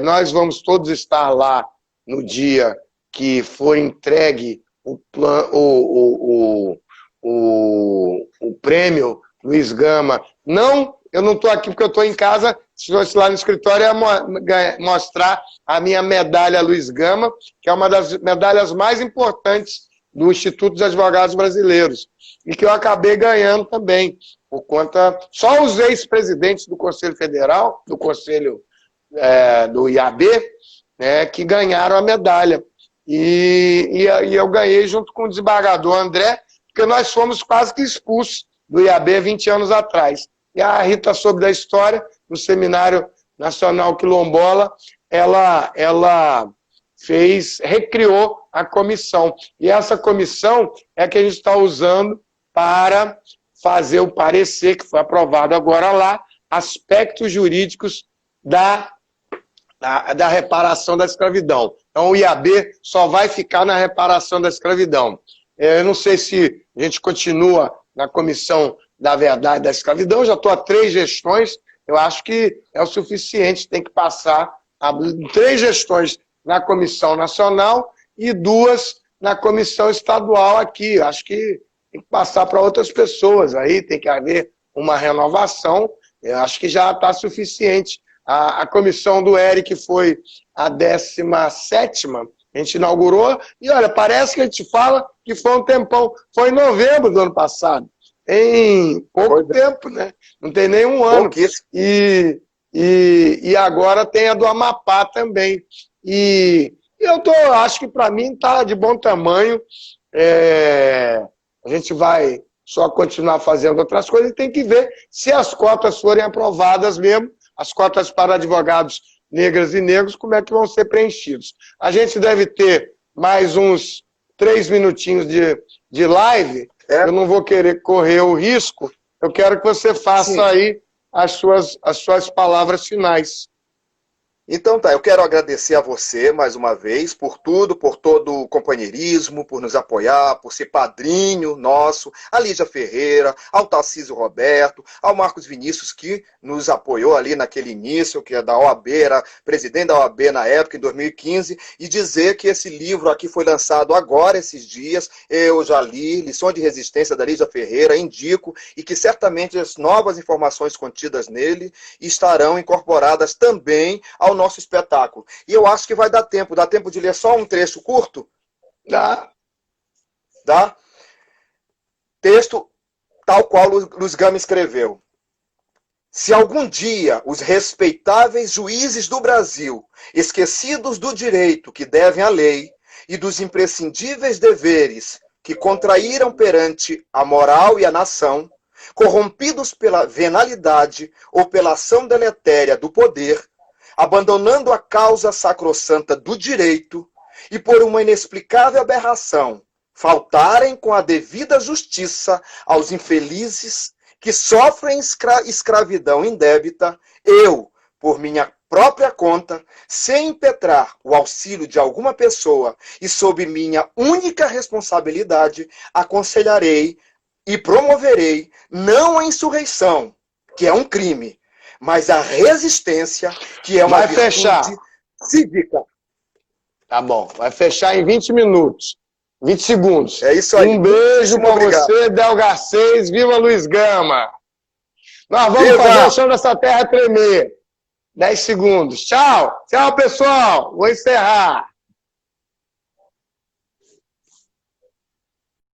Nós vamos todos estar lá no dia que for entregue o prêmio Luiz Gama. Eu não estou aqui porque eu estou em casa. Se fosse lá no escritório, ia mostrar a minha medalha Luiz Gama, que é uma das medalhas mais importantes do Instituto dos Advogados Brasileiros, e que eu acabei ganhando também, por conta... Só os ex-presidentes do Conselho Federal, do Conselho do IAB, né, que ganharam a medalha. E eu ganhei junto com o desembargador André, porque nós fomos quase que expulsos do IAB 20 anos atrás. E a Rita soube da história, no Seminário Nacional Quilombola, ela recriou a comissão. E essa comissão é que a gente está usando para fazer o parecer, que foi aprovado agora lá, aspectos jurídicos da reparação da escravidão. Então o IAB só vai ficar na reparação da escravidão. Eu não sei se a gente continua na Comissão da Verdade da Escravidão, já estou há 3 gestões, eu acho que é o suficiente, tem que passar 3 gestões na Comissão Nacional e 2 na Comissão Estadual aqui. Acho que tem que passar para outras pessoas aí, tem que haver uma renovação, eu acho que já está suficiente. A comissão do Eric foi a 17ª, a gente inaugurou, e olha, parece que a gente fala que foi um tempão, foi em novembro do ano passado. Em pouco tempo, né? Não tem nem um ano. E agora tem a do Amapá também. E acho que para mim está de bom tamanho. A gente vai só continuar fazendo outras coisas e tem que ver se as cotas forem aprovadas mesmo, as cotas para advogados negras e negros, como é que vão ser preenchidos. A gente deve ter mais uns 3 minutinhos de live. Eu não vou querer correr o risco, eu quero que você faça aí as suas palavras finais. Então tá, eu quero agradecer a você mais uma vez por tudo, por todo o companheirismo, por nos apoiar, por ser padrinho nosso, a Lígia Ferreira, ao Tarcísio Roberto, ao Marcos Vinícius, que nos apoiou ali naquele início, que é da OAB, era presidente da OAB na época, em 2015, e dizer que esse livro aqui foi lançado agora, esses dias, eu já li, Lições de Resistência da Lígia Ferreira, indico, e que certamente as novas informações contidas nele estarão incorporadas também ao nosso espetáculo. E eu acho que vai dar tempo. Dá tempo de ler só um trecho curto? Dá. Dá? Texto tal qual Luiz Gama escreveu. Se algum dia os respeitáveis juízes do Brasil, esquecidos do direito que devem à lei e dos imprescindíveis deveres que contraíram perante a moral e a nação, corrompidos pela venalidade ou pela ação deletéria do poder, abandonando a causa sacrossanta do direito e por uma inexplicável aberração, faltarem com a devida justiça aos infelizes que sofrem escravidão indébita, eu, por minha própria conta, sem impetrar o auxílio de alguma pessoa e sob minha única responsabilidade, aconselharei e promoverei não a insurreição, que é um crime, mas a resistência, que é uma virtude cívica. Tá bom, vai fechar em 20 minutos. 20 segundos. É isso aí. Um beijo pra você, Del Garcês. Viva Luiz Gama. Nós vamos fazer o chão dessa terra tremer. 10 segundos. Tchau. Tchau, pessoal. Vou encerrar.